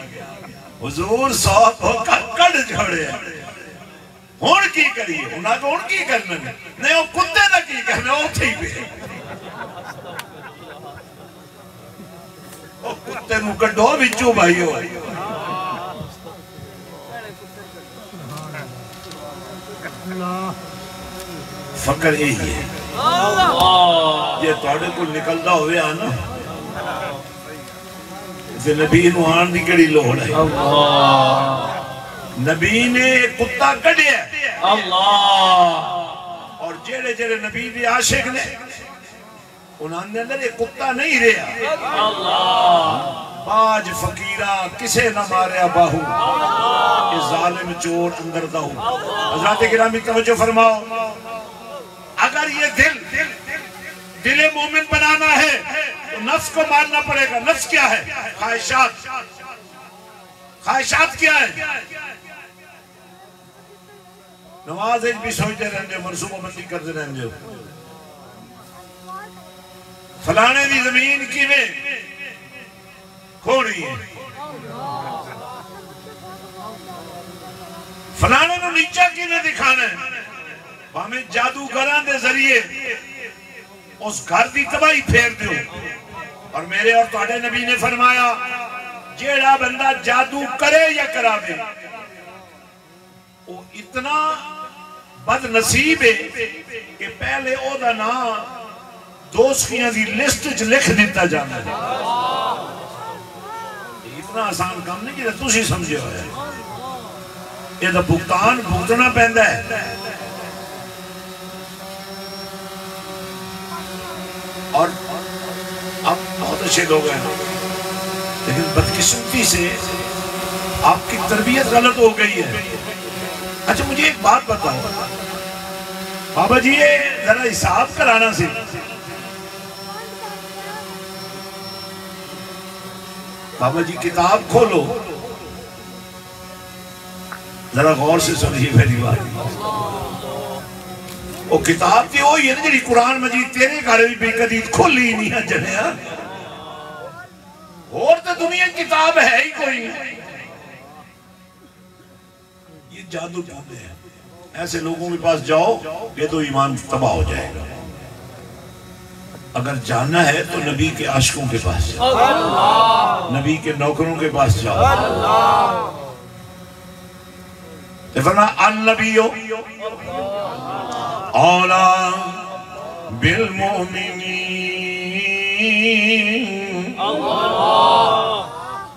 हुजूर 100 बोका कढ़ छोड़े हुण की करिए उन्हें को हुण की करना नहीं वो कुत्ते का की करना उत्थे ही पे कुत्ते नूं कड्डो विचों भाईओ। फकर यही है जे तुहाडे कोल निकलदा होवे आ ना ते नबी नूं आण दी केड़ी लोड़ है। नबी ने कुत्ता कढ़िया अल्लाह और जेड़े जेड़े नबी दे आशिक ने उन्होंने अंदर ये कुत्ता नहीं रहा। बाज फकीरा किसे न मारिया बाहू ये जालिम चोर अंदर दाहू। हज़रात गिरामी तवज्जो फरमाओ अगर ये दिले मोमिन बनाना है तो नफ्स को मारना पड़ेगा। नफ्स क्या है? ख्वाहिशात। ख्वाहिशात क्या है? नमाज भी सोचते रहते मनसूबाबंदी करते रहते फलाने की जमीन किवें खोनी है फलाने को नीचा किवें दिखाना है भावें जादूगरां दे जरिए उस घर की तबाही फेर दो। और मेरे और तुहाडे नबी ने फरमाया जेड़ा बंदा जादू करे या करावे वो इतना बदनसीब है कि पहले ओदा नाम दोस्तियां की लिस्ट च लिख दिता जाता है। इतना आसान काम नहीं जिहड़ा तुसीं समझे होया इहदा भुगतान भुगतना पैंदा है। और अब बहुत अच्छे लोग हैं लेकिन बदकिस्मती से आपकी तरबियत गलत हो गई है। अच्छा मुझे एक बात बताओ बाबा जी ये जरा हिसाब कराना से बाबा जी किताब खोलो जरा गौर से सुनिए मेरी बात। वो किताब थी वो है ना जी कुरान मजीद तेरे घर भी कदी खोली नहीं है जनिया और तो दुनिया किताब है ही कोई। ये जादू टोने हैं, ऐसे लोगों के पास जाओ ये तो ईमान तबाह हो जाएगा। अगर जाना है तो नबी के आशिकों के पास जाओ, नबी के नौकरों के पास जाओ। फरमा अन्नबियो औला बिल मोमिनीन।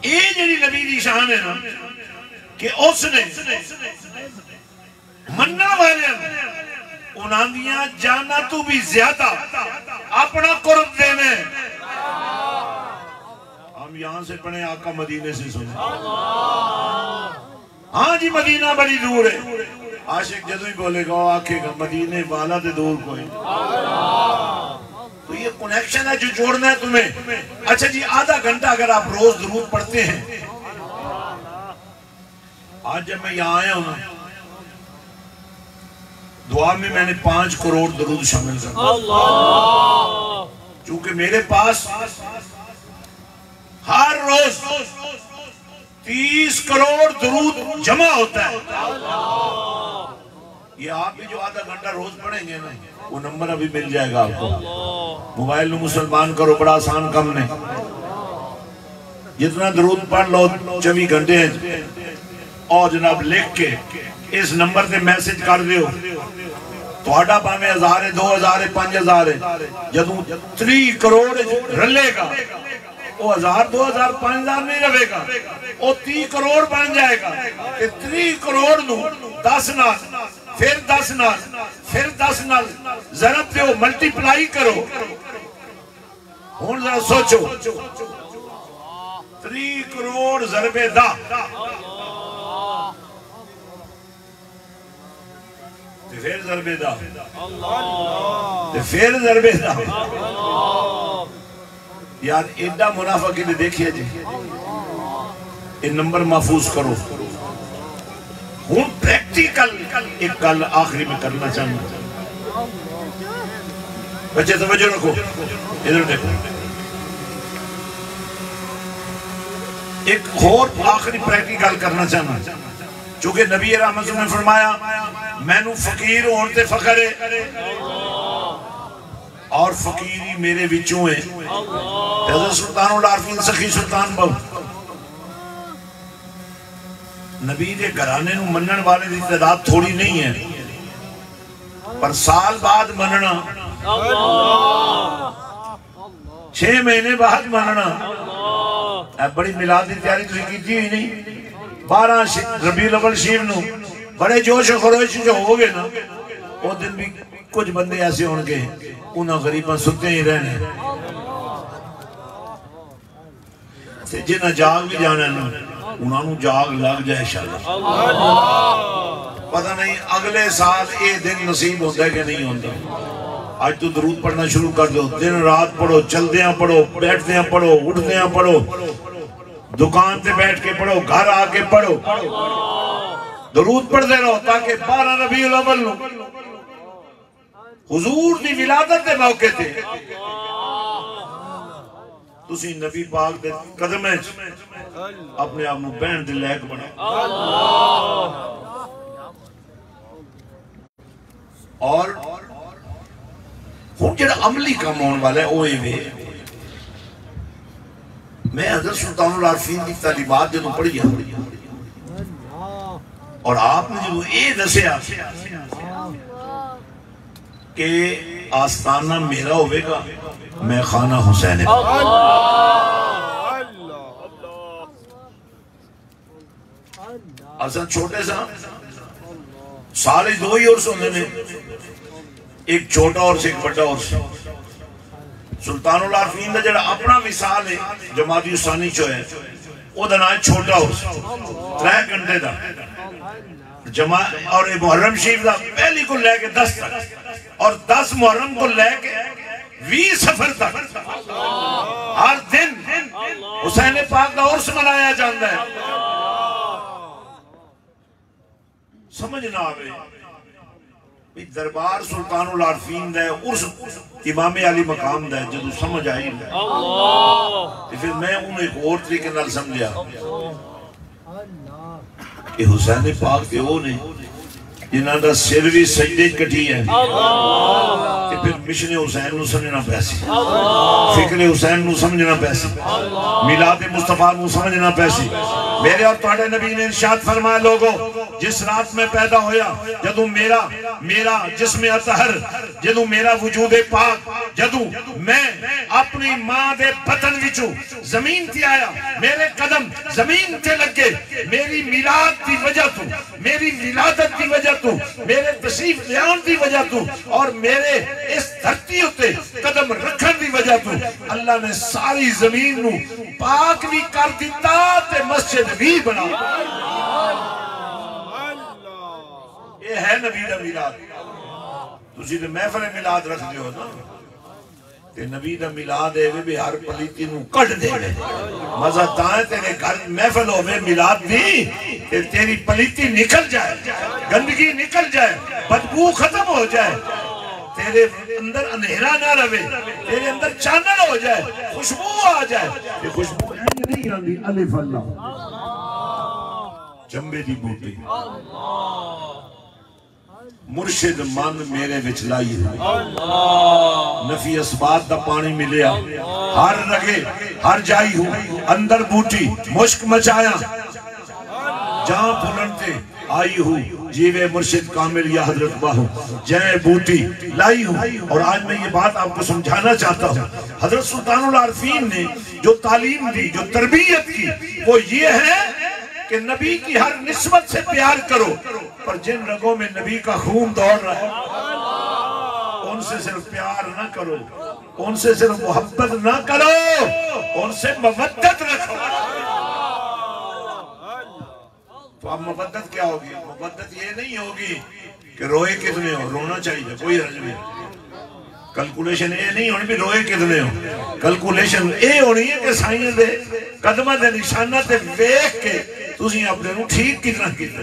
ये जी नबी की शान है ना कि उसने मनने वाले उन्होंने जाना तू भी ज्यादा अपना कुर्ब देने। हम यहां से पढ़े आका मदीने से सुने। हाँ जी मदीना बड़ी दूर है। आशिक जदों ही बोलेगा आखेगा मदीने वाला तो दूर कोई। तो ये कनेक्शन है जो जोड़ना है तुम्हें। अच्छा जी आधा घंटा अगर आप रोज दरूद पढ़ते हैं। आज जब मैं यहाँ आया हूँ दुआ में मैंने 5 करोड़ दरूद शामिल कर। क्योंकि मेरे पास हर रोज 30 करोड़ दरूद जमा होता है। ये आप भी जो आधा घंटा रोज पढ़ेंगे ना वो नंबर अभी मिल जाएगा आपको। मोबाइल में मुसलमान करो, बड़ा आसान काम नहीं। जितना दरूद पढ़ लो 24 घंटे और जनाब लिख के इस नंबर पे मैसेज कर दियो। थोड़ा भावे 1000 है, 2000 है, 5000 है। जदों 3 करोड़ रलेगा वो 1000, 2000, 5000 नहीं रहेगा, वो 30 करोड़ बन जाएगा। 3 करोड़ नू 10 नाल, फिर 10 नाल, फिर 10 नाल जरब दो, मल्टीप्लाई करो। हुण जरा सोचो 3 करोड़ जरबे दा फिर जरबेदा फिर जरबेदा। यार एडा मुनाफा के लिए देखिए जी। ये नंबर महफूज करो। हूं प्रैक्टिकल एक गल आखिरी में करना चाहूंगा। बच्चे तवज्जो रखो, इधर देखो। एक और आखिरी प्रैक्टिकल करना चाहना, क्योंकि नबी रहमत ने फरमाया मैनू फकीर होने ते फखर है और फकीरी मेरे विचों है। सुल्तानुल आरफीन सखी सुल्तान बहु नबी के घराने नू मनन वाले की तादाद थोड़ी नहीं है, पर साल बाद मनना, 6 महीने बाद मनना। बड़ी मिलाद की तैयारी तुसीं कीती हुई नहीं। 12 रबीउल अव्वल शरीफ नू बड़े जोश खरोश जो हो गए ना, वो दिन भी कुछ बंदे ऐसे होंगे उन्होंने गरीबा सुते ही रहने। जिन्हें जाग भी जाना ना उन्होंने जाग लग जाए शायद। पता नहीं अगले साल ये दिन नसीब होता है कि नहीं होता। आज तो दरूद पढ़ना शुरू कर दो, दिन रात पढ़ो, चलदे पढ़ो, बैठदे पढ़ो, उठदे पढ़ो, दुकान पे बैठ के पढ़ो, घर आके पढ़ो, दरूद पढ़ते रहो ताकि 12 रबीउल अव्वल नू हुजूर दी विलादत के मौके ते तुसी नबी पाक दे कदम अपने आप नू बहन दे लायक बनाओ। और हुण जेड़ा अमली काम होने वाला है वो ये मैं हज़रत सुल्तानुल आरफीन की तालीमात जो पढ़ी और आपने जो ये दसिया कि आस्ताना मेरा होगा, मैं खाना हुसैन है। असा छोटे सा सारे 2 ही उर्स होंगे ने, एक छोटा उर्स एक बड़ा उर्स। सुल्तानुल आरफीन का जो अपना विसाल है जमाती उसानी चो है ओदा नाम छोटा उर्स 3 घंटे का जमा। और मुहर्रम शरीफ का पहली को लेके 10 तक और 10 मुहर्रम को लेके 20 सफर तक हर दिन हुसैन पाक का उर्स मनाया जाता है। समझ ना आवे दरबार सुल्तानुल आरफीन दा उर्स इमाम अली मकाम दा जदों समझ आई ते फिर मैं उन्हें एक और तरीके नाल समझिया कि हुसैन पाक ते वो ने जिन्हां दा सिर भी सजदे कटी है ते फिर मिशन हुसैन नूं समझना पैसी फिक्र हुसैन नूं समझना पैसी मिलाद मुस्तफा नूं समझना पैसी। मेरे और तुहाडे नबी ने इरशाद फरमाया लोगों जिस रात में पैदा होया जदों मेरा जिस्म अतहर जदों मेरा वजूद पाक जदों मैं अपनी मां दे बतन विचों जमीन ते आया मेरे कदम जमीन ते लगे मेरी मिलाद दी वजह तो मेरी विलादत दी वजह तो मेरे तशरीफ ल्याण दी वजह तो और मेरे इस धरती उत्ते कदम रखण दी वजह तो अल्लाह ने सारी जमीन नू पाक भी कर दिता ते मस्जिद भी बना। ये है नबी दा मिलाद। तुसी ते महफिल मिलाद रखदे हो ना ते नबी दा मिलाद है भी हर पलीती नू कढ देवे मजा तां तेरे घर महफिल होवे मिलाद दी ते तेरी पलीती निकल जाए गंदगी निकल जाए बदबू खत्म हो जाए तेरे अंदर अंधेरा ना रहे तेरे अंदर चानन हो जाए खुशबू आ जाए। ये खुशबू नहीं आंदी अलिफ अल्लाह चंबे दी बूटी मुर्शिद मन मेरे विच लाई नफी असबात दा पानी मिलिया हर रगे हर जाई हूं अंदर बूटी मुश्क मचाया जहां फुलनते आई हूं जीवे मुर्शिद कामिल या हजरत बाहू जय बूटी लाई हूं। और आज मैं ये बात आपको समझाना चाहता हूं हजरत सुल्तानुल आरफीन ने जो तालीम दी जो तरबियत की वो ये है कि नबी की हर निस्बत से प्यार करो पर जिन रगों में नबी का खून दौड़ रहा है उनसे सिर्फ प्यार ना करो उनसे सिर्फ मोहब्बत ना करो उनसे मवद्दत रखो। तो अब मवद्दत क्या होगी? मवद्दत ये नहीं होगी कि रोए कितने हो रोना चाहिए कोई हर्ज नहीं। कैलकुलेशन ये नहीं होनी भी रोए कितने हो कैलकुलेशन ये होनी है कि साईं दे कदमां दे निशाना ते वेख के तुसी अपने नूं ठीक कितना कीता।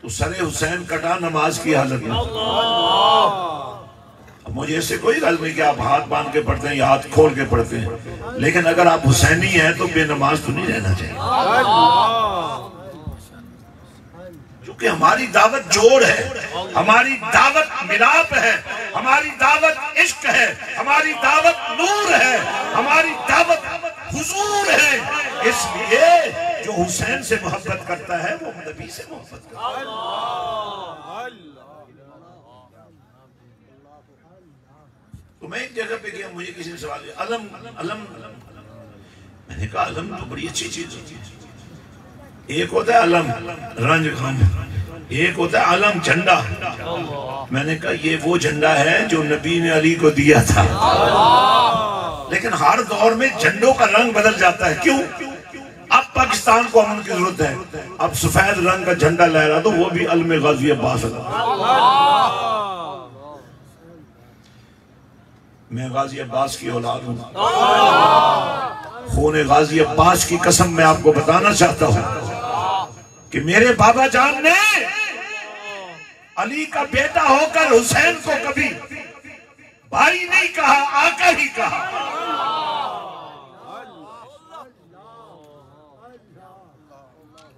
तो सरे हुसैन कटा नमाज की हालत में मुझे ऐसे कोई गल नहीं कि आप हाथ बांध के पढ़ते हैं या हाथ खोल के पढ़ते हैं लेकिन अगर आप हुसैनी हैं तो बेनमाज तो नहीं रहना चाहिए क्योंकि हमारी दावत जोड़ है हमारी दावत मिलाप है हमारी दावत इश्क है हमारी दावत नूर है हमारी दावत हुजूर है। इसलिए जो हुसैन से मोहब्बत करता है वो नबी से मोहब्बत करता है। तो मैं एक जगह पे गया मुझे किसी ने सवाल किया अलम अलम मैंने कहा अलम तो बड़ी अच्छी चीज होती है। एक होता है अलम रंज खान एक होता है अलम झंडा। मैंने कहा ये वो झंडा है जो नबी ने अली को दिया था लेकिन हर दौर में झंडों का रंग बदल जाता है। क्यों? अब पाकिस्तान को अमन की जरूरत है अब सफेद रंग का झंडा लहरा दो वो भी अलम गाजी अब्बास। मैं गाजी अब्बास की औलाद हूं खून गाजी अब्बास की कसम मैं आपको बताना चाहता हूं कि मेरे बाबा जान ने अली का बेटा होकर हुसैन को कभी भाई नहीं कहा आका ही कहा।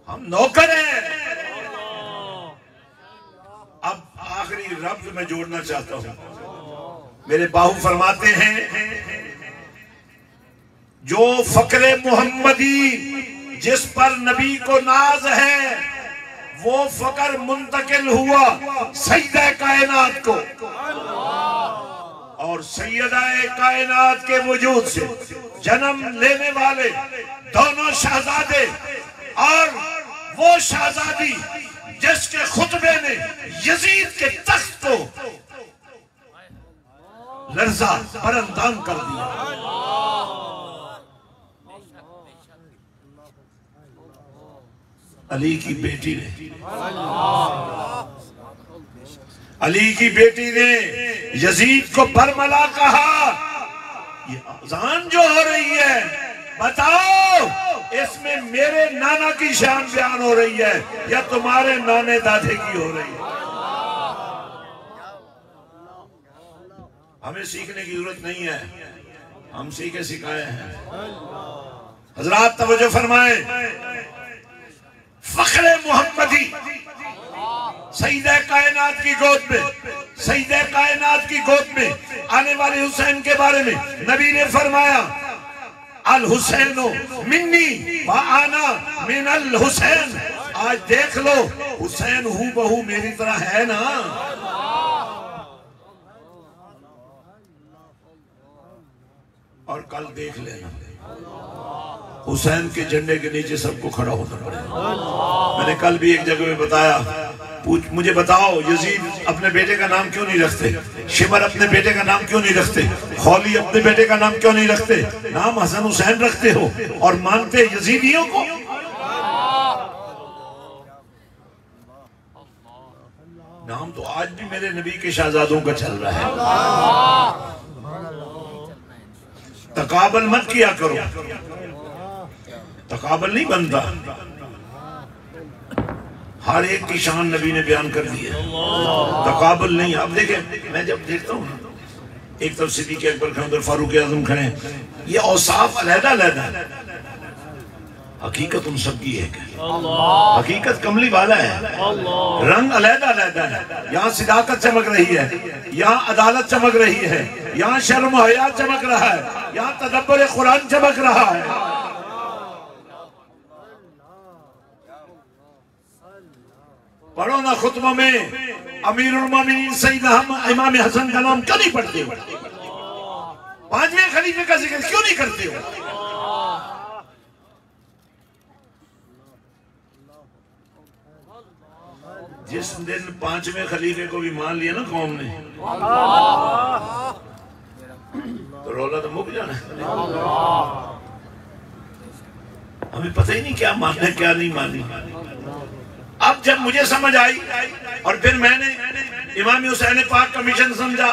हम नौकर हैं। अब आखिरी रब्त में जोड़ना चाहता हूं मेरे बाहू फरमाते हैं जो फकरे मुहम्मदी जिस पर नबी को नाज है वो फकर मुंतकिल हुआ सैयदा कायनात को और सैयदा कायनात के वजूद से जन्म लेने वाले दोनों शहजादे और वो शहजादी जिसके खुतबे ने यजीद के तख्त को लर्जा बरंदान कर दिया। अली की बेटी ने यजीद को बरमला कहा। ये अजान जो हो रही है बताओ इसमें मेरे नाना की शान बयान हो रही है या तुम्हारे नाने दादे की हो रही है? हमें सीखने की जरूरत नहीं है, हम सीखे सिखाए हैं। हजरात तवज्जो फरमाए, फख्रे मोहम्मदी सईदे कायनात की गोद में, सईदे कायनात की गोद में आने वाले हुसैन के बारे में नबी ने फरमाया, अल हुसैनो मिन्नी व आना मिन अल हुसैन। आज देख लो हुसैन हूबहू मेरी तरह है ना। और कल देख लेना हुसैन के झंडे के नीचे सबको खड़ा होना पड़ेगा। मैंने कल भी एक जगह में बताया, मुझे बताओ यजीद अपने बेटे का नाम क्यों नहीं रखते? शिमर अपने बेटे का नाम क्यों नहीं रखते? खौली अपने बेटे का नाम क्यों नहीं रखते? नाम हसन हुसैन रखते हो और मानते यजीदियों को। नाम तो आज भी मेरे नबी के शहजादों का चल रहा है। तकाबल मत किया करो, तकाबल नहीं बनता। हर एक की शान नबी ने बयान कर दी है, तकाबल नहीं। आप देखें, मैं जब देखता हूँ एक तरफ सिद्दीक़ अकबर खड़े, उधर फारूक आज़म खड़े, ये औसाफ अलहदा अलहदा है, हकीकत उन सबकी है। हकीकत कमली वाला है, रंग अलहदा अलहदा है। यहाँ सिदाकत चमक रही है, यहाँ अदालत चमक रही है, यहाँ शर्म हया चमक रहा है, यहाँ तदब्बर कुरान चमक रहा है। पढ़ो ना खुतबा में अमीरुल मोमिनीन सैयदना इमाम हसन का नाम क्यों नहीं पढ़ते हो? पांचवें खलीफे का जिक्र क्यों नहीं करते हो? जिस दिन पांचवें खलीफे को भी मान लिया ना कौम ने, तो रौला तो मुक जाना। हमें पता ही नहीं क्या मानना क्या नहीं मानना। अब जब मुझे समझ आई और फिर मैंने इमाम हुसैन पाक का मिशन समझा,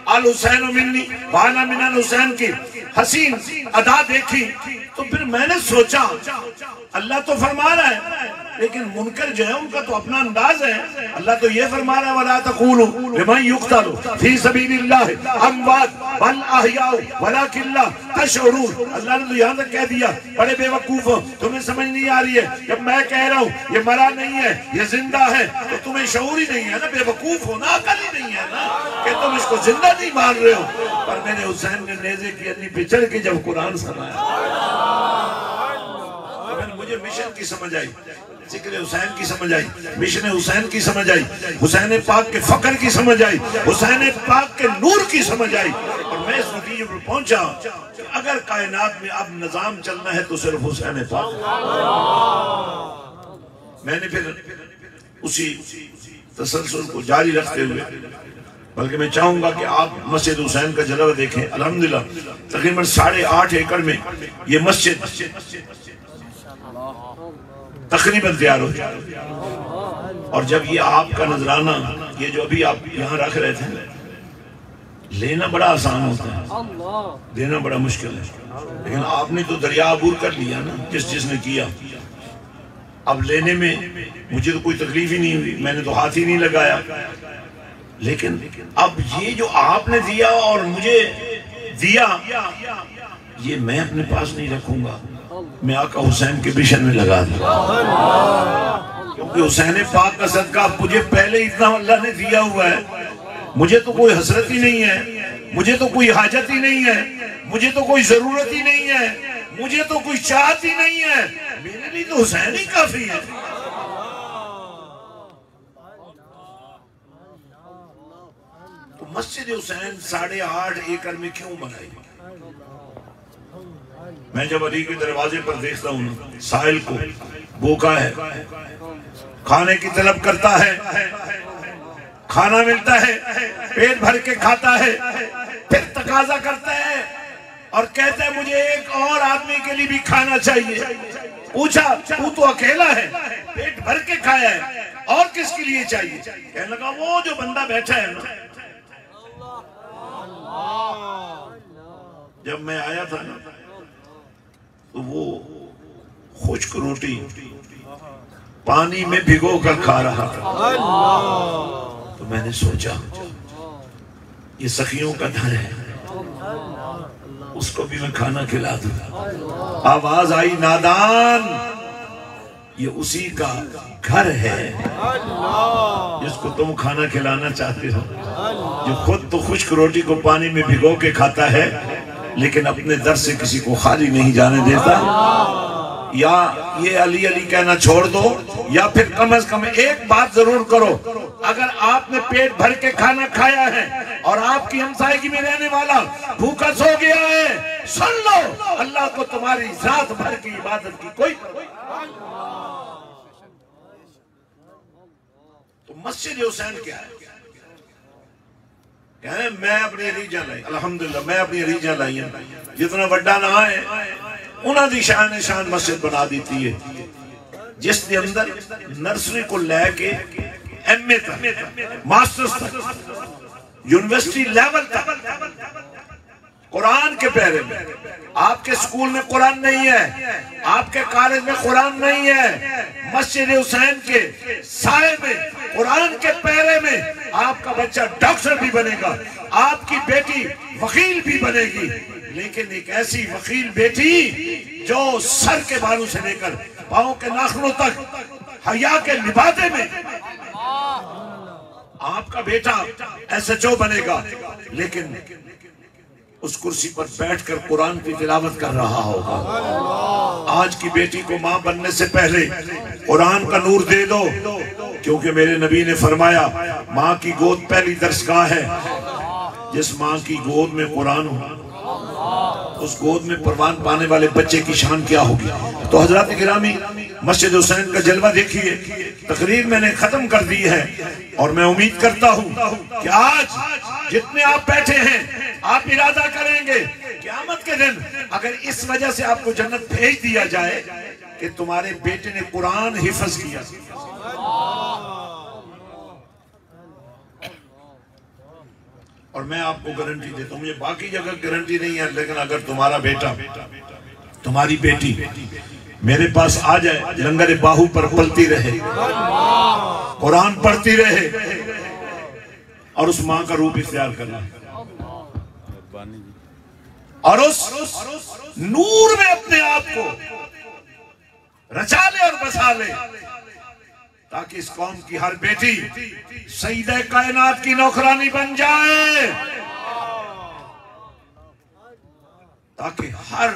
अल हुसैन मिन्नी वाना मिनल हुसैन की हसीन अदा देखी, तो फिर मैंने सोचा अल्लाह तो फरमा रहा है, लेकिन मुनकर जो है उनका तो अपना अंदाज है। अल्लाह तो ये फरमा रहा है, वला तक़ूलू लिमन युक़तलू फी सबीलिल्लाह अमवात बल अहयाउ वलाकिन तशऊरून। अल्लाह ने तो यहाँ तक कह दिया, बड़े बेवकूफ हो, तुम्हें समझ नहीं आ रही है। जब मैं कह रहा हूँ ये मरा नहीं है, ये जिंदा है, तो तुम्हें शऊर ही नहीं है ना, बेवकूफ हो ना, अकल ही नहीं है ना कि तुम इसको जिंदा नहीं मान रहे हो। पर मैंने हुसैन ने नेज़े की अन्नी पे चढ़ के जब कुरान सुनाया, मुझे मिशन की समझ आई, जिक्र हुसैन की समझ आई, मिशन हुसैन की समझ आई, हुसैन पाक के फकर की समझ आई, हुसैन पाक के नूर की समझ आई। और मैं इस नतीजे पर पहुंचा कि अगर कायनात में अब निजाम चलना है तो सिर्फ हुसैन पाक। मैंने फिर उसी तसलसल को जारी रखते हुए, बल्कि मैं चाहूंगा कि आप मस्जिद हुसैन का जलवा देखें। अल्हम्दुलिल्लाह तकरीबन 8.5 एकड़ में ये मस्जिद तकरीबन तैयार हो जाए। और जब ये आपका नजराना, ये जो अभी आप यहाँ रख रहे थे, लेना बड़ा आसान होता है, देना बड़ा मुश्किल है। लेकिन आपने तो दरिया अबूर कर लिया ना, जिसने किया। अब लेने में मुझे तो कोई तकलीफ ही नहीं हुई, मैंने तो हाथ ही नहीं लगाया। लेकिन अब ये जो आपने दिया और मुझे दिया, ये मैं अपने पास नहीं रखूंगा, मैं आका हुसैन के मिशन में लगा दूंगा। क्योंकि हुसैन पाक का सदका मुझे पहले इतना अल्लाह ने दिया हुआ है, मुझे तो कोई हसरत ही नहीं है, मुझे तो कोई हाजत ही नहीं है, मुझे तो कोई जरूरत ही नहीं है, मुझे तो कोई चाहत ही नहीं है, मेरे लिए तो हुसैन ही काफी है। तो मस्जिद हुसैन 8.5 एकड़ में क्यों बनाई? मैं जब अली के दरवाजे पर देखता हूँ साहिल को, भूखा है, खाने की तलब करता है, खाना मिलता है, पेट भर के खाता है, फिर तकाजा करता है और कहता है मुझे एक और आदमी के लिए भी खाना चाहिए। पूछा, तू तो अकेला है, पेट भर के खाया है, और किसके लिए चाहिए? कहने लगा वो जो बंदा बैठा है ना। जब मैं आया था ना तो वो खुश्क रोटी पानी में भिगो कर खा रहा था। तो मैंने सोचा ये सखियों का घर है, उसको भी मैं खाना खिला दूं। आवाज आई, नादान, ये उसी का घर है जिसको तुम खाना खिलाना चाहते हो, जो खुद तो खुश्क रोटी को पानी में भिगो के खाता है लेकिन अपने दर से किसी को खाली नहीं जाने देता। या ये अली अली कहना छोड़ दो, या फिर कम से कम एक बात जरूर करो, अगर आपने पेट भर के खाना खाया है और आपकी हमसायगी में रहने वाला भूखा सो गया है, सुन लो, अल्लाह को तुम्हारी रात भर की इबादत की कोई तो मस्जिद हुसैन क्या है? कहने मैं अपनी रीजा लाई, अल्हम्दुलिल्लाह मैं अपनी रीजा लाई, जितना बड़ा ना है उन्होंने शान शान मस्जिद बना दी थी, जिसके अंदर नर्सरी को लेके एमए तक, मास्टर्स तक, यूनिवर्सिटी लेवल तक कुरान के पहरे में। आपके स्कूल में कुरान नहीं है, आपके कॉलेज में कुरान नहीं है, मस्जिद हुसैन के साए में कुरान के पहरे में आपका बच्चा डॉक्टर भी बनेगा, आपकी बेटी वकील भी बनेगी, लेकिन एक ऐसी वकील बेटी जो सर के बालों से लेकर पांव के नाखूनों तक हया के लिबादे में आपका बेटा एसएचओ बनेगा, लेकिन उस कुर्सी पर बैठकर कुरान की तिलावत कर रहा होगा। आज की बेटी को मां बनने से पहले कुरान का नूर दे दो, क्योंकि मेरे नबी ने फरमाया मां की गोद पहली दरसगाह है। जिस मां की गोद में कुरान हो, उस गोद में परवान पाने वाले बच्चे की शान क्या होगी। तो हजरत गिरामी, मस्जिद हुसैन का जलवा देखिए। तकरीर मैंने खत्म कर दी है और मैं उम्मीद करता हूं कि आज जितने आप बैठे हैं, आप इरादा करेंगे क़यामत के दिन अगर इस वजह से आपको जन्नत भेज दिया जाए कि तुम्हारे बेटे ने कुरान हिफ्ज किया। और मैं आपको गारंटी देता हूँ, मुझे बाकी जगह गारंटी नहीं है, लेकिन अगर तुम्हारा बेटा, तुम्हारी बेटी मेरे पास आ जाए, लंगर बाहू पर पलती रहे, कुरान पढ़ती रहे और उस मां का रूप इख्तियार करना और उस नूर में अपने आप को रचा ले और बसा ले, ताकि इस कौम की हर बेटी सईदे कायनात की नौकरानी बन जाए, ताकि हर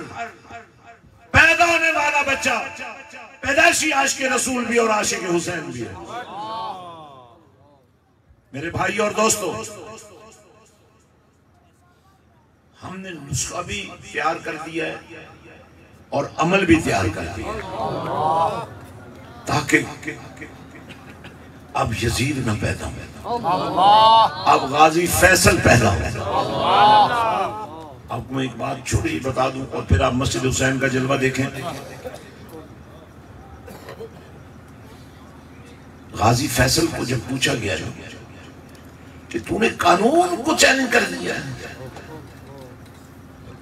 पैदा होने वाला बच्चा पैदाइशी आशिक़े रसूल भी और आशिक़े हुसैन भी है। मेरे भाई और दोस्तों, हमने नुस्खा भी तैयार कर दिया है और अमल भी तैयार कर दिया है, ताकि अब यजीद न पैदा हो, अब गाजी फैसल पैदा हो। आपको मैं एक बात छोटी बता दूं और फिर आप मस्जिद हुसैन का जलवा देखें। गाजी फैसल को जब पूछा गया कि तूने कानून को चैलेंज कर दिया है,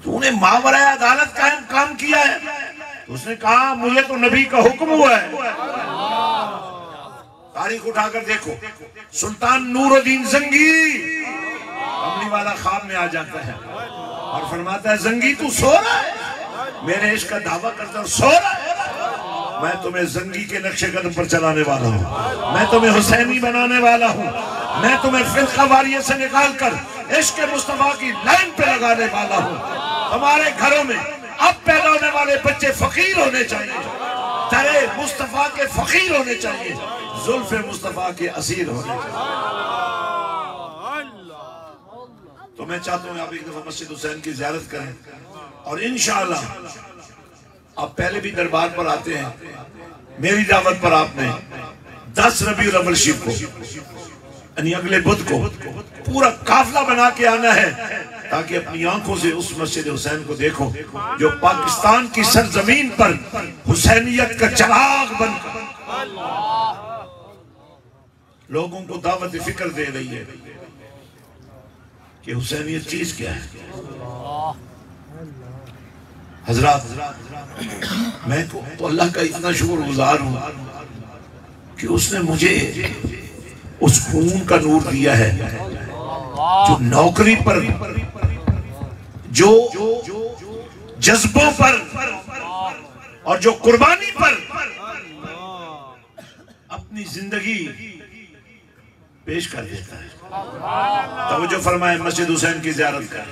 तूने मावरा अदालत का काम किया है, तो उसने कहा मुझे तो नबी का हुक्म हुआ है। तारीख उठाकर देखो, सुल्तान नूरुद्दीन जंगी कमली वाला ख्वाब में आ जाता है और फरमाता है जंगी तू सो रहा है, मेरे इश्क का दावा करता है सो रहा है, मैं तुम्हें जंगी के नक्शे कदम पर चलाने वाला हूँ, मैं तुम्हें हुसैनी बनाने वाला हूँ, मैं तुम्हें फिरका वारियत से निकाल कर इश्क मुस्तफा की लाइन पे लगाने वाला हूँ। हमारे घरों में अब पैदा होने वाले बच्चे फकीर होने चाहिए, तेरे मुस्तफा के फकीर होने चाहिए, जुल्फे मुस्तफा के असीर होने चाहिए। तो मैं चाहता हूँ आप एक दफा मस्जिद हुसैन की ज़ियारत करें और इंशाअल्लाह आप पहले भी दरबार पर आते हैं, मेरी दावत पर आपने 10 रबीउल अव्वल शरीफ को यानी अगले बुध को पूरा काफिला बना के आना है, ताकि अपनी आंखों से उस मस्जिद हुसैन को देखो जो पाकिस्तान की सरजमीन पर हुसैनियत का चिराग बनकर लोगों को दावत फिक्र दे रही है कि हुसैनियत चीज क्या है। हजरात मैं तो अल्लाह का इतना शुक्रगुजार हूं कि उसने मुझे उस खून का नूर दिया है जो नौकरी पर, जो जज्बों पर और जो कुर्बानी पर अपनी जिंदगी पेश कर देता है। तवज्जो फरमाए, मस्जिद हुसैन की ज़ियारत कर।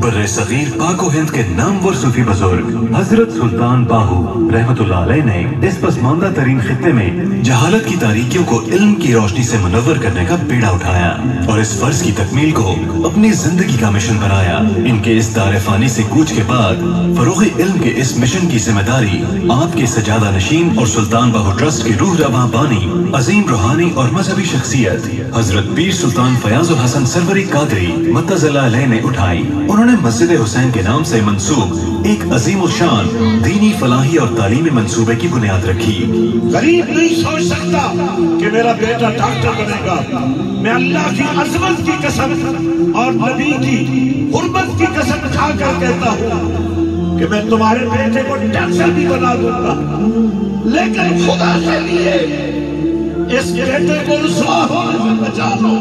बर्रे-सगीर पाको हिंद के नामवर सूफी बुजुर्ग हजरत सुल्तान बाहू रहमतुल्लाह अलैह ने इस पसमानदा तरीन खित्ते में जहालत की तारीकियों को इल्म की रोशनी से मुनव्वर करने का बीड़ा उठाया और इस फर्ज की तकमील को अपनी जिंदगी का मिशन बनाया। इनके इस दारे फानी से कूच के बाद फरोग़ इल्म के इस मिशन की जिम्मेदारी आपके सजादा नशीन और सुल्तान बाहू ट्रस्ट के रूह रवां बानी, अजीम रूहानी और मजहबी शख्सियत हजरत पीर सुल्तान फयाजुल हसन सरवरी कादरी मत्तज़ल्लाह अलैह ने उठाई। उन्होंने मस्जिद हुसैन के नाम से मंसूब एक अजीम शान दीनी फलाही और तालीमी मंसूबे की बुनियाद रखी। गरीब नहीं सोच सकता कि मेरा बेटा डॉक्टर बनेगा। मैं अल्लाह की अज़मत की कसम और नबी की हुर्मत की कसम खाकर कहता हूँ कि मैं तुम्हारे बेटे को डॉक्टर भी बना दूंगा, लेकिन खुदा के लिए इस बेटे को रुसवा होने से बचा लो,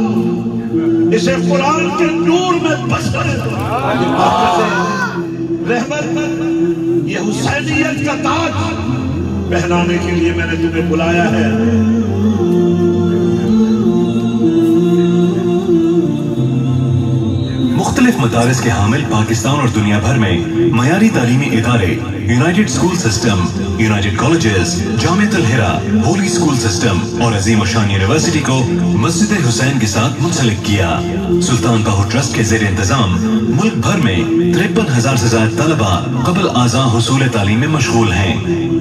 इसे कुरान के नूर में बसने दो। रहमत, ये हुसैनियत का ताज पहनाने के लिए मैंने तुम्हें बुलाया है। मुख्तलिफ मदारिस के हामिल पाकिस्तान और दुनिया भर में मयारी तालीमी इदारे united school system, united colleges, Jamiatul Hira, holy school system और अजीम शान यूनिवर्सिटी को मस्जिद हुसैन के साथ मुंसलिक किया। सुल्तान बाहू ट्रस्ट के जेर इंतजाम मुल्क भर में 53,000 से ज्यादा तलबा कबल आज़ा हुसूल तालीम में मशगूल हैं।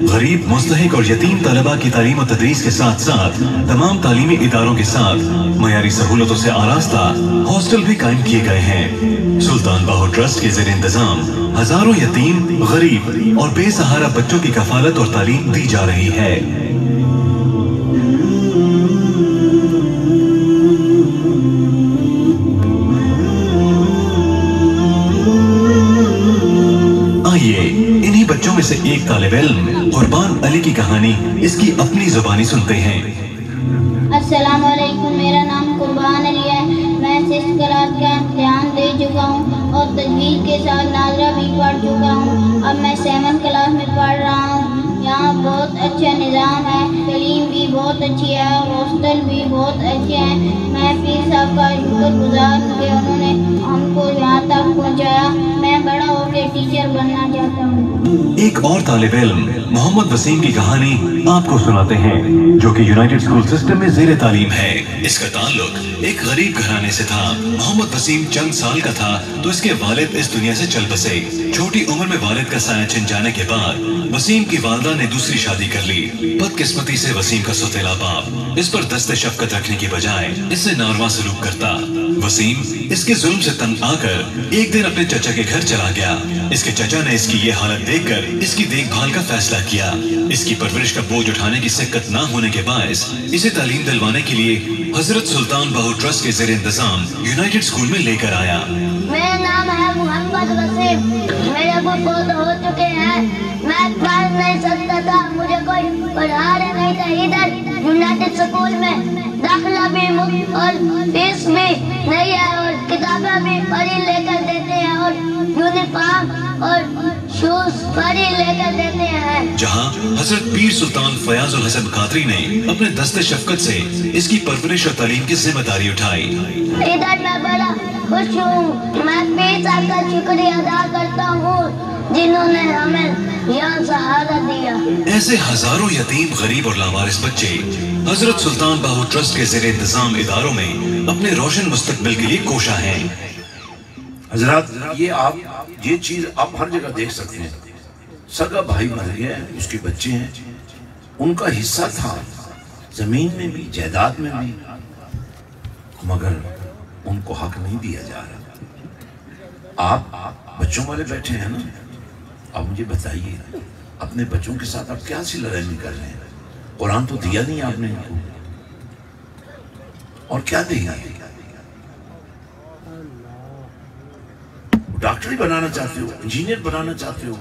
गरीब, मुस्तहिक और यतीम तलबा की तालीम और तदरीस के साथ साथ तमाम तालीमी इदारों के साथ मयारी सहूलतों से आरास्ता हॉस्टल भी कायम किए गए हैं। सुल्तान बाहू ट्रस्ट के जेर इंतजाम हजारों यतीम, गरीब और बेसहारा बच्चों की कफालत और तालीम दी जा रही है। आइए इन्हीं बच्चों में से एक तालिब इल्म कुर्बान अली की कहानी इसकी अपनी जुबानी सुनते हैं। अस्सलाम वालेकुम, मेरा नाम कुर्बान अली है। मैं 6th क्लास का इम्तिहान दे चुका हूँ और तजवीज़ के साथ नाज़रा भी पढ़ चुका हूँ। अब मैं 7th क्लास में पढ़ रहा हूँ। यहाँ बहुत अच्छा निज़ाम है, तालीम भी बहुत अच्छी है, हॉस्टल भी बहुत अच्छे हैं। मैं पीर साहब का शुक्रगुजार हूँ कि उन्होंने हमको यहाँ तक पहुँचाया। मैं बड़ा होकर टीचर बनना चाहता हूँ। एक और तालिब इल्म मोहम्मद वसीम की कहानी आपको सुनाते हैं, जो कि यूनाइटेड स्कूल सिस्टम में जेर तालीम है। इसका ताल्लुक एक गरीब घराने से था। मोहम्मद वसीम चंद साल का था तो इसके वालिद इस दुनिया से चल बसे। छोटी उम्र में वालिद का साया छिन जाने के बाद वसीम की वालदा ने दूसरी शादी कर ली। बदकिस्मती से वसीम का सौतेला बाप इस पर दस्ते शफकत रखने की बजाय इससे नारवा सलूक करता। वसीम इसके जुल्म से तंग आकर एक दिन अपने चचा के घर चला गया। इसके चचा ने इसकी ये हालत देखकर इसकी देखभाल का फैसला किया। इसकी परवरिश का बोझ उठाने की सिक्कत न होने के बायस इसे तालीम दिलवाने के लिए हजरत सुल्तान बाहू ट्रस्ट के जेर इंतजाम यूनाइटेड स्कूल में लेकर आया। मेरा नाम है मोहम्मद वसीम। मेरे को बहुत हो चुके हैं, मैं पढ़ नहीं सकता था, मुझे कोई पढ़ा रहा नहीं था। इधर यूनाइटेड स्कूल में दाखिला भी मुफ्त और फीस भी नहीं है और किताबें भी फ्री लेकर देते हैं और यूनिफॉर्म और शूज फ्री लेकर देते हैं। जहाँ हजरत पीर सुल्तान फयाजुल हसन कादरी ने अपने दस्ते शफकत से इसकी परवरिश और तालीम की जिम्मेदारी उठाई। इधर मैं बड़ा खुश हूँ। मैं पीर साहब का शुक्रिया अदा करता हूँ जिन्होंने हमें यहाँ सहारा दिया। ऐसे हजारों यतीम, गरीब और लावारिस बच्चे हजरत सुल्तान बाहू ट्रस्ट के जेर इंतजाम इदारों में अपने रोशन मुस्तकबिल के लिए कोशा हैं। हजरत ये चीज आप हर जगह देख सकते हैं। सगा भाई मर गया, उसके बच्चे हैं, उनका हिस्सा था जमीन में भी, जायदाद में भी, मगर उनको हक नहीं दिया जा रहा। आप बच्चों वाले बैठे हैं ना, अब मुझे बताइए अपने बच्चों के साथ आप क्या सी लड़ाई कर रहे हैं? कुरान तो दिया नहीं आपने इनको, और क्या देगा? डॉक्टरी बनाना चाहते हो, इंजीनियर बनाना चाहते हो,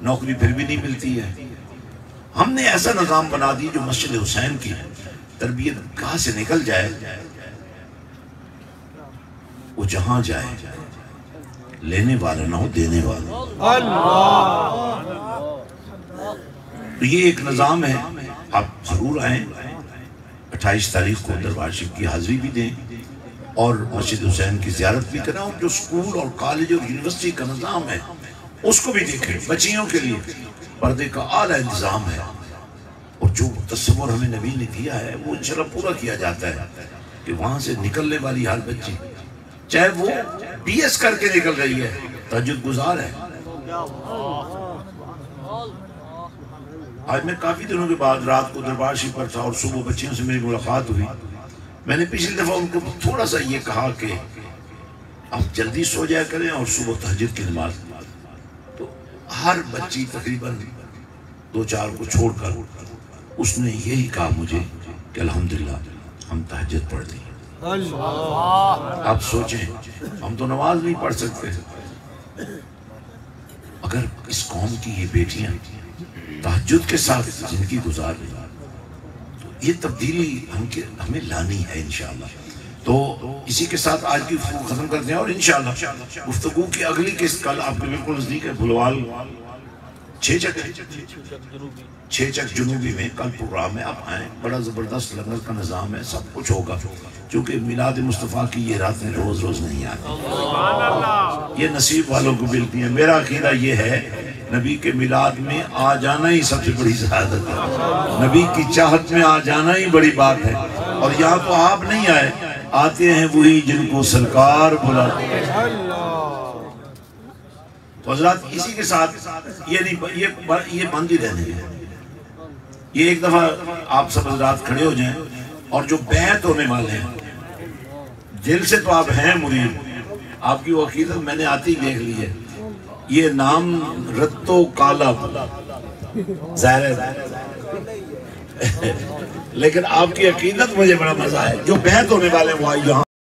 नौकरी फिर भी नहीं मिलती है। हमने ऐसा निज़ाम बना दी जो मस्जिद हुसैन की तरबियत कहाँ से निकल जाए, वो जहां जाए लेने वाला ना हो देने वाला। तो ये एक निज़ाम है, आप जरूर आए। 28 तारीख को दरबार शरीफ की हाजिरी भी दें और मस्जिद हुसैन की ज़ियारत भी करें, और जो स्कूल और कॉलेज और यूनिवर्सिटी का निज़ाम है उसको भी देखें। बच्चियों के लिए पर्दे का आला इंतज़ाम है, और जो तस्वुर हमें नबी ने दिया है वो इंशाअल्लाह पूरा किया जाता है कि वहाँ से निकलने वाली हर बच्ची, चाहे वो BS करके निकल रही है, तहज्जुद गुजार है। आज मैं काफ़ी दिनों के बाद रात को दरबार शरीफ पर था और सुबह बच्चियों से मेरी मुलाकात हुई। मैंने पिछली दफ़ा उनको थोड़ा सा ये कहा कि आप जल्दी सो जाया करें और सुबह तहज्जुद की नमाज। तो हर बच्ची तकरीबन 2-4 को छोड़कर उसने यही कहा मुझे कि अल्हम्दुलिल्लाह हम तहज्जुद पढ़ ली। आप सोचें, हम तो नमाज नहीं पढ़ सकते, अगर इस कौम की ये बेटियां तहज्जुद के साथ जिंदगी गुजार रही, तो ये तब्दीली हमें लानी है इंशाअल्लाह। तो इसी के साथ आज की गुफ्तगू खत्म करते हैं, और इंशाअल्लाह गुफ्तगू की अगली किस्त कल आपके बिल्कुल नजदीक है, फुलवाल 6 चक जुनूबी में कल प्रोग्राम है। आप आए, बड़ा ज़बरदस्त लंगर का निज़ाम है, सब कुछ होगा। क्योंकि मिलाद मुस्तफ़ा की ये रातें रोज़ रोज़ नहीं आती, ये नसीब वालों को मिलती हैं। मेरा अकीदा ये है, नबी के मिलाद में आ जाना ही सबसे बड़ी सआदत है, नबी की चाहत में आ जाना ही बड़ी बात है। और यहाँ तो आप नहीं आए, आते हैं वही जिनको सरकार बुलाते हैं। तो हज़रात इसी के साथ ये बंद ही रहने हैं। ये एक दफा आप सब हज़रात खड़े हो जाएं, और जो बैत होने वाले हैं दिल से तो आप हैं मुरीद, आपकी वो अकीदत मैंने आती ही देख ली है। ये नाम रत्तो काला ज़ाहिर है लेकिन आपकी अकीदत मुझे बड़ा मजा है। जो बैत होने वाले वो आई यहाँ